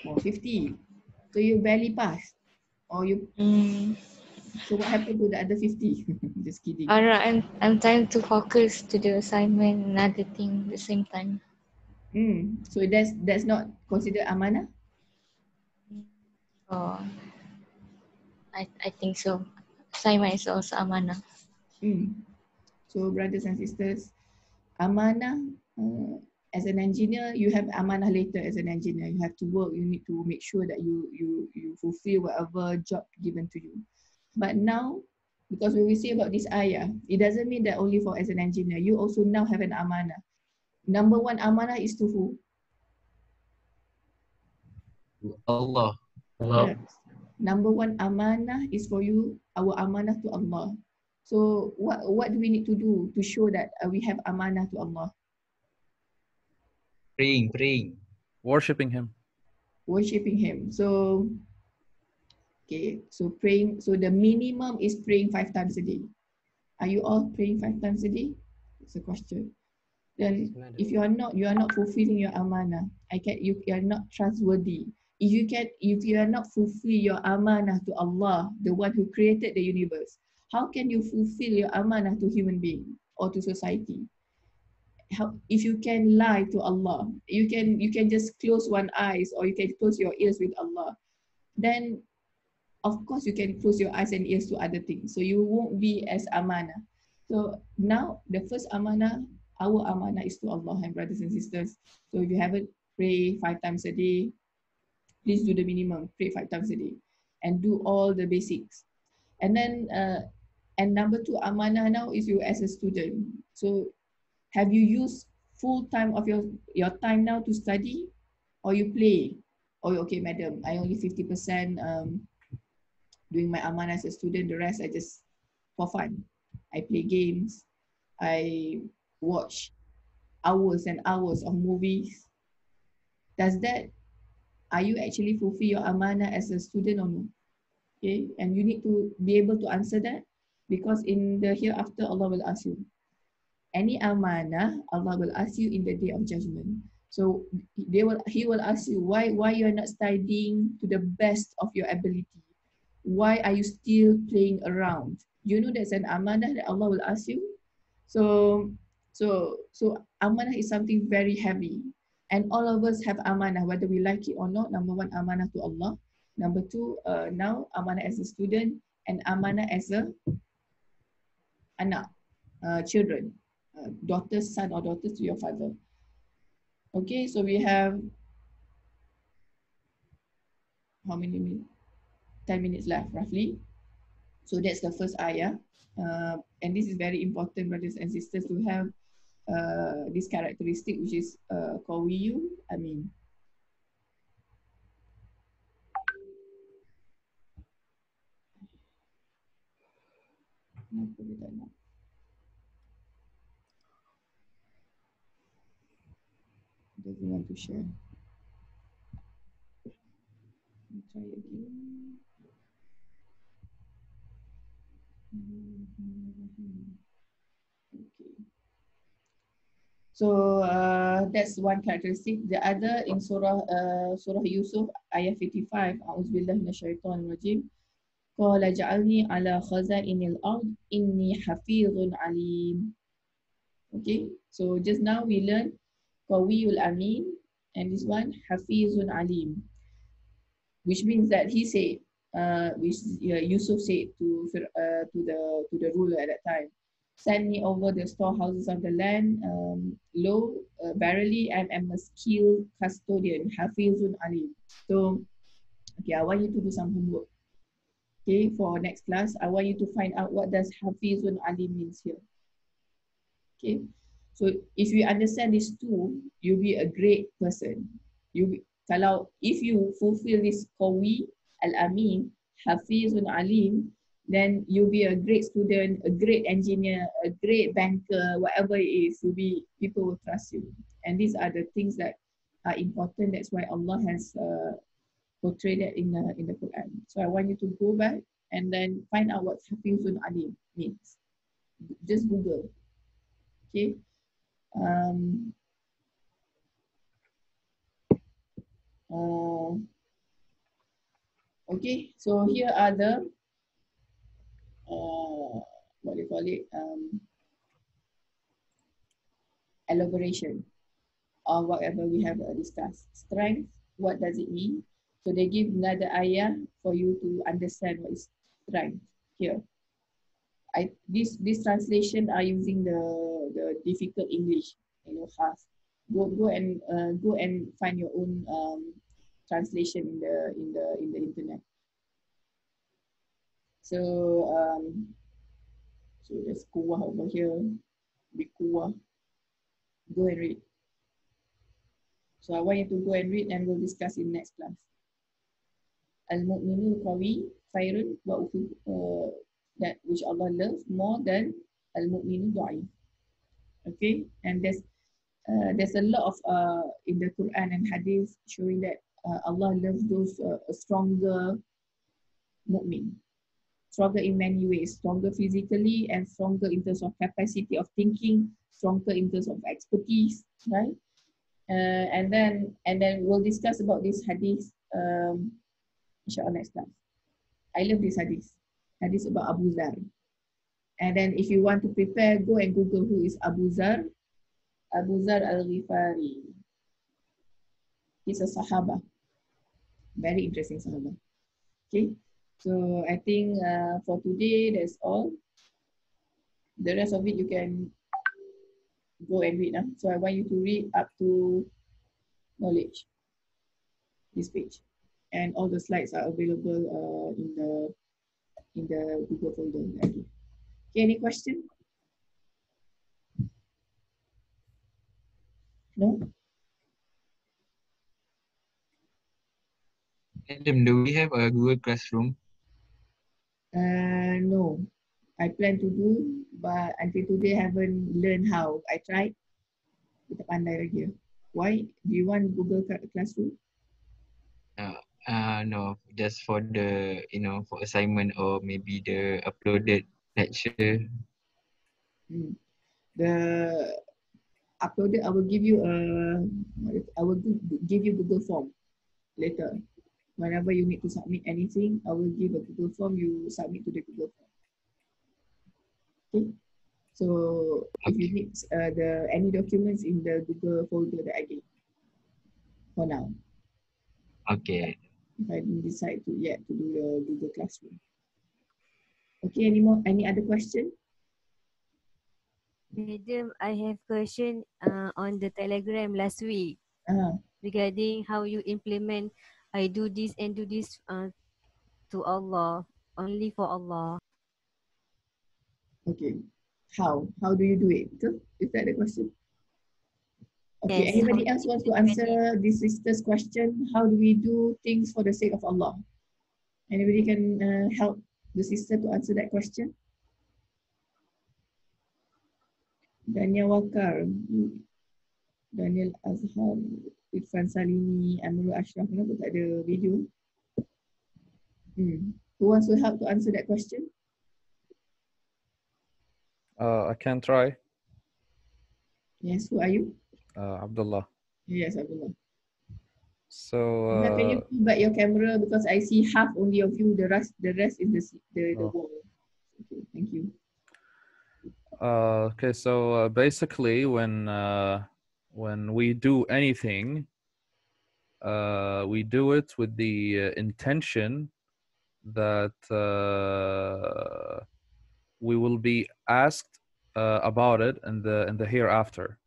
Oh, 50. So you barely passed, or you? So what happened to the other 50? Just kidding. Alright, I'm trying to focus to the assignment and other thing at the same time. So that's not considered amanah? Oh, I think so. Assignment is also amanah. So brothers and sisters, amanah, as an engineer, you have amanah later as an engineer. You have to work, you need to make sure that you fulfill whatever job given to you. But now, because when we say about this ayah, it doesn't mean that only for as an engineer. You also now have an amanah. Number 1 amanah is to who? Allah. Yes. Number 1 amanah is for you, our amanah to Allah. So what do we need to do to show that we have amanah to Allah? Praying. Worshipping Him. So, okay, so praying. So the minimum is praying 5 times a day. Are you all praying 5 times a day? It's a question. Then if you are not fulfilling your amanah, you are not trustworthy. If you are not fulfilling your amanah to Allah, the one who created the universe, how can you fulfill your amanah to human being or to society? if you can lie to Allah, you can just close one eyes or you can close your ears with Allah, then of course you can close your eyes and ears to other things. So you won't be as amanah. So now the first amanah, our amanah is to Allah, and brothers and sisters. So if you haven't pray 5 times a day, please do the minimum, pray 5 times a day and do all the basics. And then and number 2 amanah now is you as a student. So have you used full time of your time now to study, or you play? Or okay, madam, I only 50% doing my amanah as a student, the rest I just for fun. I play games, I watch hours and hours of movies. Does that, are you actually fulfill your amanah as a student or no? Okay, and you need to be able to answer that, because in the hereafter Allah will ask you. Any amanah, Allah will ask you in the day of judgment. So He will ask you why you are not studying to the best of your ability. Why are you still playing around? You know that's an amanah that Allah will ask you. So amanah is something very heavy, and all of us have amanah whether we like it or not. Number 1, amanah to Allah. Number 2, now amanah as a student, and amanah as a anak, children, daughters, son or daughters to your father. Okay, so we have how many minutes? 10 minutes left roughly. So that's the first ayah, and this is very important, brothers and sisters, to have this characteristic, which is qawiyu amin. Doesn't want to share. Let me try again. Okay. So that's one characteristic. The other in Surah Yusuf, ayah 55, A'udzubillahi minasyaitonir rajim. Qala ja'alni ala khaza'inil ard inni hafizun alim. Okay, so just now we learned qawiyul amin, and this one hafizun alim, which means that he said, Yusuf said to the ruler at that time, send me over the storehouses of the land. Verily I am a skilled custodian, hafizun alim. So, okay, I want you to do some homework. Okay, for next class, I want you to find out what does hafizun alim means here. Okay, so if you understand these two, you'll be a great person. If you fulfill this qawi al-amin, hafizun alim, then you'll be a great student, a great engineer, a great banker, whatever it is, people will trust you. And these are the things that are important. That's why Allah has portrayed that in the Quran. So I want you to go back and then find out what hafizun alim means. Just Google. Okay. Okay, so here are the what do you call it, elaboration of whatever we have discussed. Strength, what does it mean? So they give another ayah for you to understand what is strength here. This translation are using the difficult English, khas. Go and find your own translation in the internet. So there's kuwah over here, big kuwah. Go and read. So I want you to go and read, and we'll discuss in next class. Al-mu'minu qawi khairun wa that which Allah loves more than al-mu'minu da'if. Okay, and there's a lot of in the Quran and Hadith showing that Allah loves those stronger mu'min, stronger in many ways, stronger physically and stronger in terms of capacity of thinking, stronger in terms of expertise, right? And then we'll discuss about this Hadith inshallah next class. I love this Hadith about Abu Zar. And then if you want to prepare, go and Google who is Abu Zar. Abu Zar al-Ghifari. He's a Sahaba. Very interesting Sahaba. Okay. So I think for today, that's all. The rest of it you can go and read. So I want you to read up to knowledge, this page. And all the slides are available in the Google folder. Okay, any question? No? Madam, do we have a Google Classroom? No. I plan to do, but until today I haven't learned how. I tried. Kita pandai lagi. Why? Do you want Google Classroom? No, just for the, for assignment or maybe the uploaded lecture. The uploaded, I will give you Google form later. Whenever you need to submit anything, I will give a Google form. You submit to the Google form. Okay. So if you need any documents in the Google folder that I gave for now. Okay. If I didn't decide to yet to do the Google Classroom. Okay, any other question? Madam, I have question on the Telegram last week regarding how you implement I do this and do this to Allah, only for Allah. Okay. How do you do it? Is that the question? Okay, Yes. anybody else wants to answer this sister's question? How do we do things for the sake of Allah? Anybody can help the sister to answer that question? Daniel Wakar, Daniel Azhar, Irfan Salini, Amirul Ashraf. Kenapa tak ada video? Who wants to help to answer that question? I can try. Yes, who are you? Abdullah. Yes, Abdullah. So Can you pull back your camera because I see half only of you. The rest is the wall. Okay, thank you. Okay, so basically, when we do anything, we do it with the intention that we will be asked about it in the hereafter,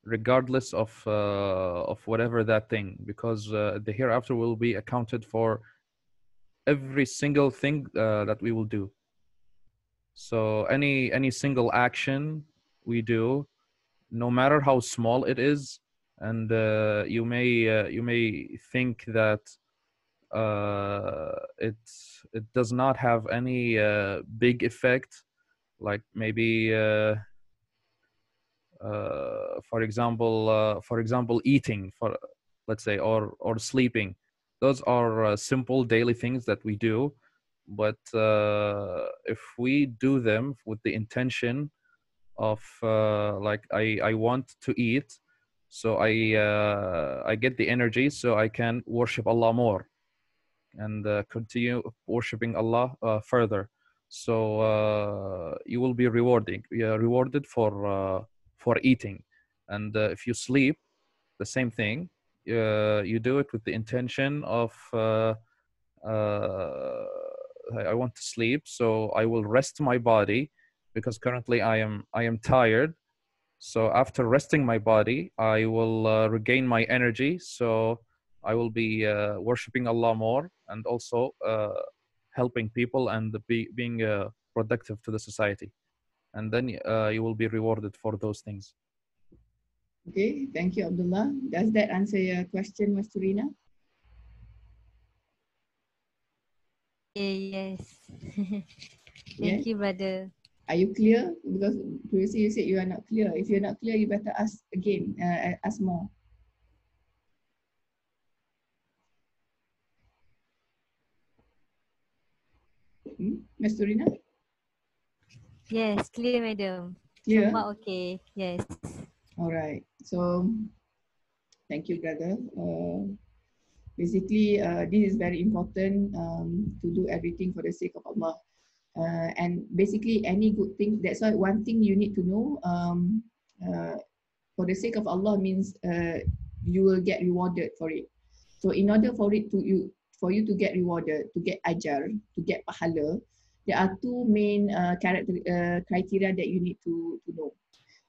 regardless of whatever that thing, because the hereafter will be accounted for every single thing that we will do. So any single action we do, no matter how small it is, and you may think that it does not have any big effect, like maybe for example eating, for let's say, or sleeping. Those are simple daily things that we do, but if we do them with the intention of like I want to eat, so I get the energy so I can worship Allah more and continue worshiping Allah further. So you will be rewarded for eating. And if you sleep, the same thing. You do it with the intention of I want to sleep, so I will rest my body because currently I am tired. So after resting my body, I will regain my energy. So I will be worshiping Allah more, and also helping people and being productive to the society. And then you will be rewarded for those things. Okay, thank you, Abdullah. Does that answer your question, Ms. Turina? Yes. Thank you, brother. Are you clear? Because previously you said you are not clear. If you're not clear, you better ask again, ask more. Ms. Turina? Yes, clear, madam. Clear? Nampak okay. Yes. All right. So, thank you, brother. Basically, this is very important to do everything for the sake of Allah. And basically, any good thing. That's why one thing you need to know. for the sake of Allah means you will get rewarded for it. So in order for you to get rewarded, to get ajar, to get pahala, there are two main criteria that you need to know.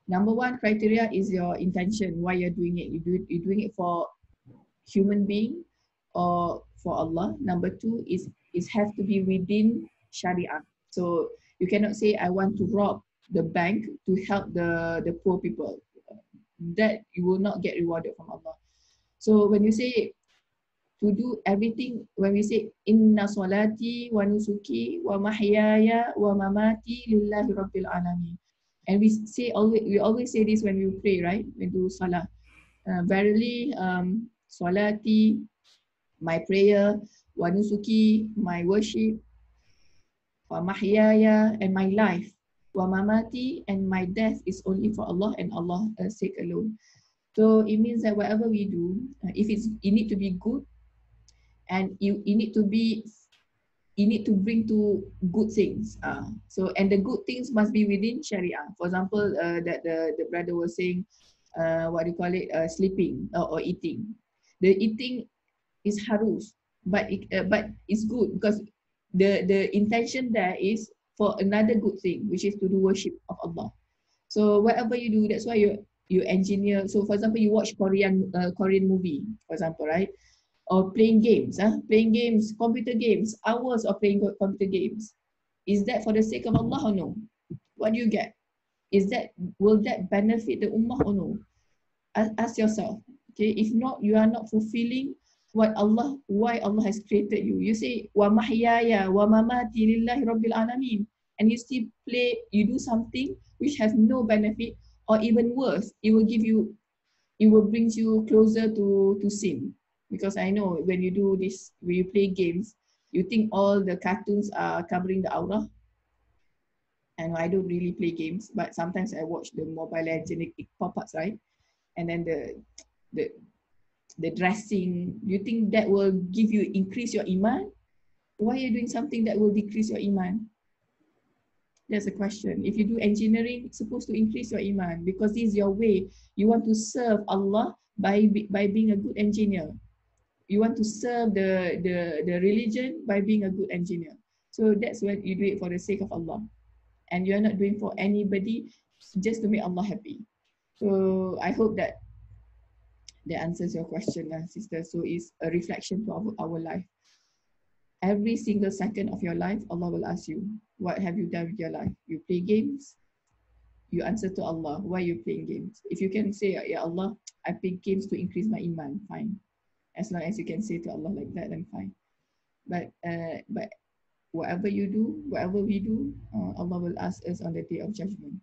Number one criteria is your intention, why you're doing it. You're doing it for human being or for Allah. Number two is have to be within Sharia. So you cannot say I want to rob the bank to help the poor people. That you will not get rewarded from Allah. So when you say to do everything, when we say inna salati wa nusuki wa mahyaya wa mamati lillahi rabbil alamin, and we always say this when we pray, right? When we do salah. Verily, salati, my prayer, wa nusuki, my worship, wa mahyaya, and my life, wa mamati, and my death is only for Allah and Allah's sake alone. So it means that whatever we do, if it need to be good, and you need to bring to good things. So and the good things must be within Sharia. For example, that the brother was saying, what do you call it? Sleeping or eating. The eating is harus, but it's good because the intention there is for another good thing, which is to do worship of Allah. So whatever you do, that's why you engineer. So for example, you watch Korean movie, for example, right? Or playing games, computer games, hours of playing computer games. Is that for the sake of Allah or no? What do you get? Will that benefit the ummah or no? Ask yourself. Okay, if not, you are not fulfilling why Allah has created you. You say wa mahyaya wa mamati lillahi rabbil alamin, and you still you do something which has no benefit, or even worse, it will bring you closer to sin. Because I know when you do this, when you play games, you think all the cartoons are covering the aura. And I don't really play games, but sometimes I watch the Mobile Legends, it pop-ups, right? And then the dressing, you think that will increase your iman? Why are you doing something that will decrease your iman? That's a question. If you do engineering, it's supposed to increase your iman because this is your way. You want to serve Allah by being a good engineer. You want to serve the religion by being a good engineer. So that's when you do it for the sake of Allah. And you're not doing for anybody, just to make Allah happy. So I hope that answers your question, sister. So it's a reflection to our life. Every single second of your life, Allah will ask you, what have you done with your life? You play games? You answer to Allah, why are you playing games? If you can say, Ya Allah, I play games to increase my iman, fine. As long as you can say to Allah like that, then fine. But whatever you do, whatever we do, Allah will ask us on the day of judgment.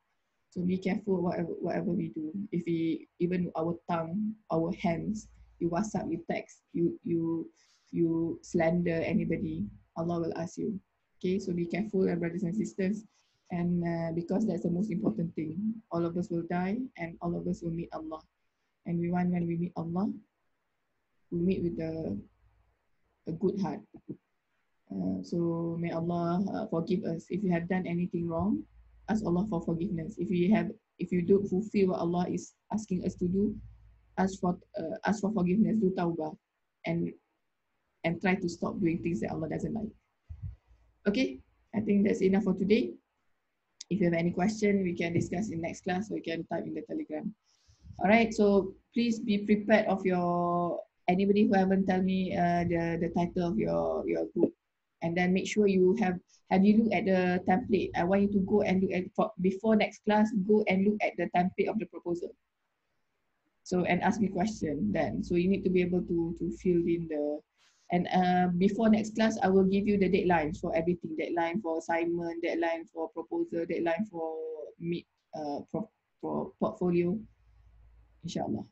So be careful whatever we do. If even our tongue, our hands, you WhatsApp, you text, you slander anybody, Allah will ask you. Okay, so be careful, brothers and sisters. And because that's the most important thing. All of us will die and all of us will meet Allah. And we want when we meet Allah, we meet with a good heart. So may Allah forgive us. If you have done anything wrong, ask Allah for forgiveness. If you don't fulfill what Allah is asking us to do, ask for forgiveness, do tawbah, and try to stop doing things that Allah doesn't like. Okay, I think that's enough for today. If you have any question, we can discuss in next class, or you can type in the Telegram. All right, so please be prepared of anybody who haven't told me the title of your group, and then make sure you have you look at the template. I want you to go and look at before next class. Go and look at the template of the proposal. So and ask me question then. So you need to be able to fill in before next class, I will give you the deadlines for everything. Deadline for assignment, deadline for proposal, deadline for portfolio. Inshallah.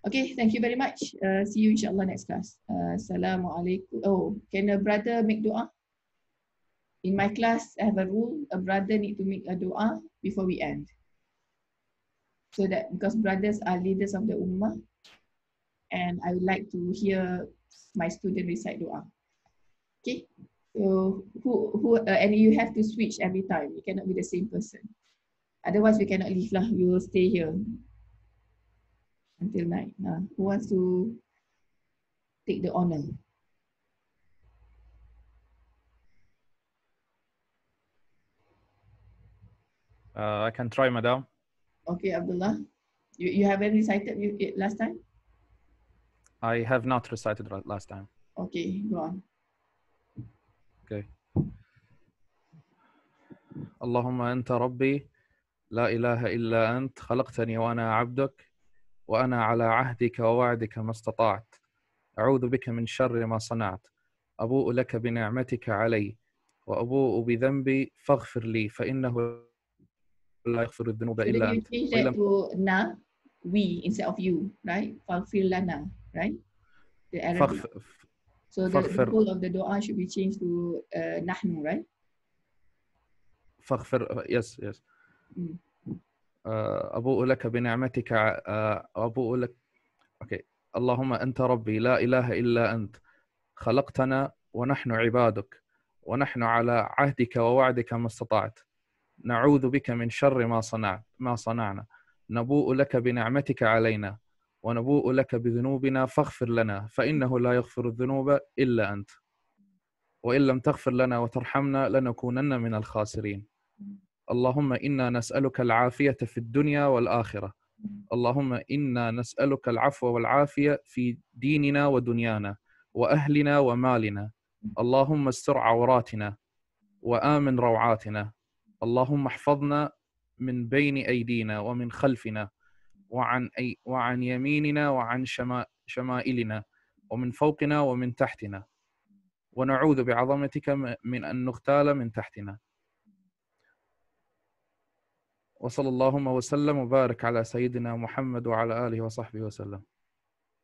Okay, thank you very much. See you inshallah next class. Assalamualaikum. Oh, can a brother make dua? In my class, I have a rule. A brother need to make a dua before we end. So that because brothers are leaders of the ummah, and I would like to hear my student recite dua. Okay. So and you have to switch every time. You cannot be the same person. Otherwise, we cannot leave lah. We will stay here until 9. Who wants to take the honor? I can try, madam. Okay, Abdullah. You haven't recited it last time? I have not recited last time. Okay, go on. Okay. اللهم أنت ربي لا إله إلا أنت خلقتني وأنا عبدك وأنا على عهدك ووعدك ما استطعت أعوذ بك من شر ما صنعت أبوء لك بنعمتك علي وأبوء بذنبي فاغفر لي فإنه لا يغفر الذنوب إلا أنت. So you change that to na, we instead of you, right? فاغفر لنا, right? The Arabic. So the whole of the dua should be changed to nahnu, right? فاغفر, yes. أبوء لك بنعمتك أبوء لك. Okay. اللهم أنت ربي لا إله إلا أنت خلقتنا ونحن عبادك ونحن على عهدك ووعدك ما استطعت نعوذ بك من شر ما صنعنا نبوء لك بنعمتك علينا ونبوء لك بذنوبنا فاغفر لنا فإنه لا يغفر الذنوب إلا أنت وإن لم تغفر لنا وترحمنا لنكونن من الخاسرين. اللهم إنا نسألك العافية في الدنيا والآخرة. اللهم إنا نسألك العفو والعافية في ديننا ودنيانا وأهلنا ومالنا. اللهم استر عوراتنا وآمن روعاتنا. اللهم احفظنا من بين أيدينا ومن خلفنا وعن يميننا وعن شمائلنا ومن فوقنا ومن تحتنا ونعوذ بعظمتك من أن نغتال من تحتنا. وصلى اللهم وسلم وبارك على سيدنا محمد وعلى آله وصحبه وسلم.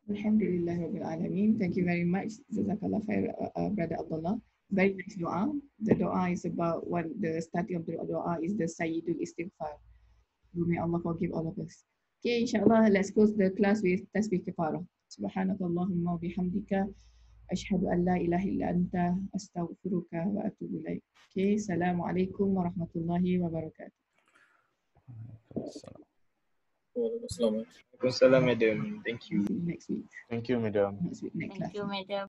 Alhamdulillah Rabbil Alameen. Thank you very much. Jazakallah khair, Brother Abdullah. Very nice dua. The dua is about the starting of the dua is the Sayyidul Istighfar. May Allah forgive all of us. Okay, inshallah, let's close the class with Tasbih Kafarah. Subhanakallahumma wa bihamdika ashhadu an la ilaha illa anta astaghfiruka wa atubu ilaik. Okay, assalamu alaikum wa rahmatullahi wa barakatuh. Waalaikumsalam, madam. Thank you. See you next week. Thank you, madam. Next week, next class. Thank you, madam.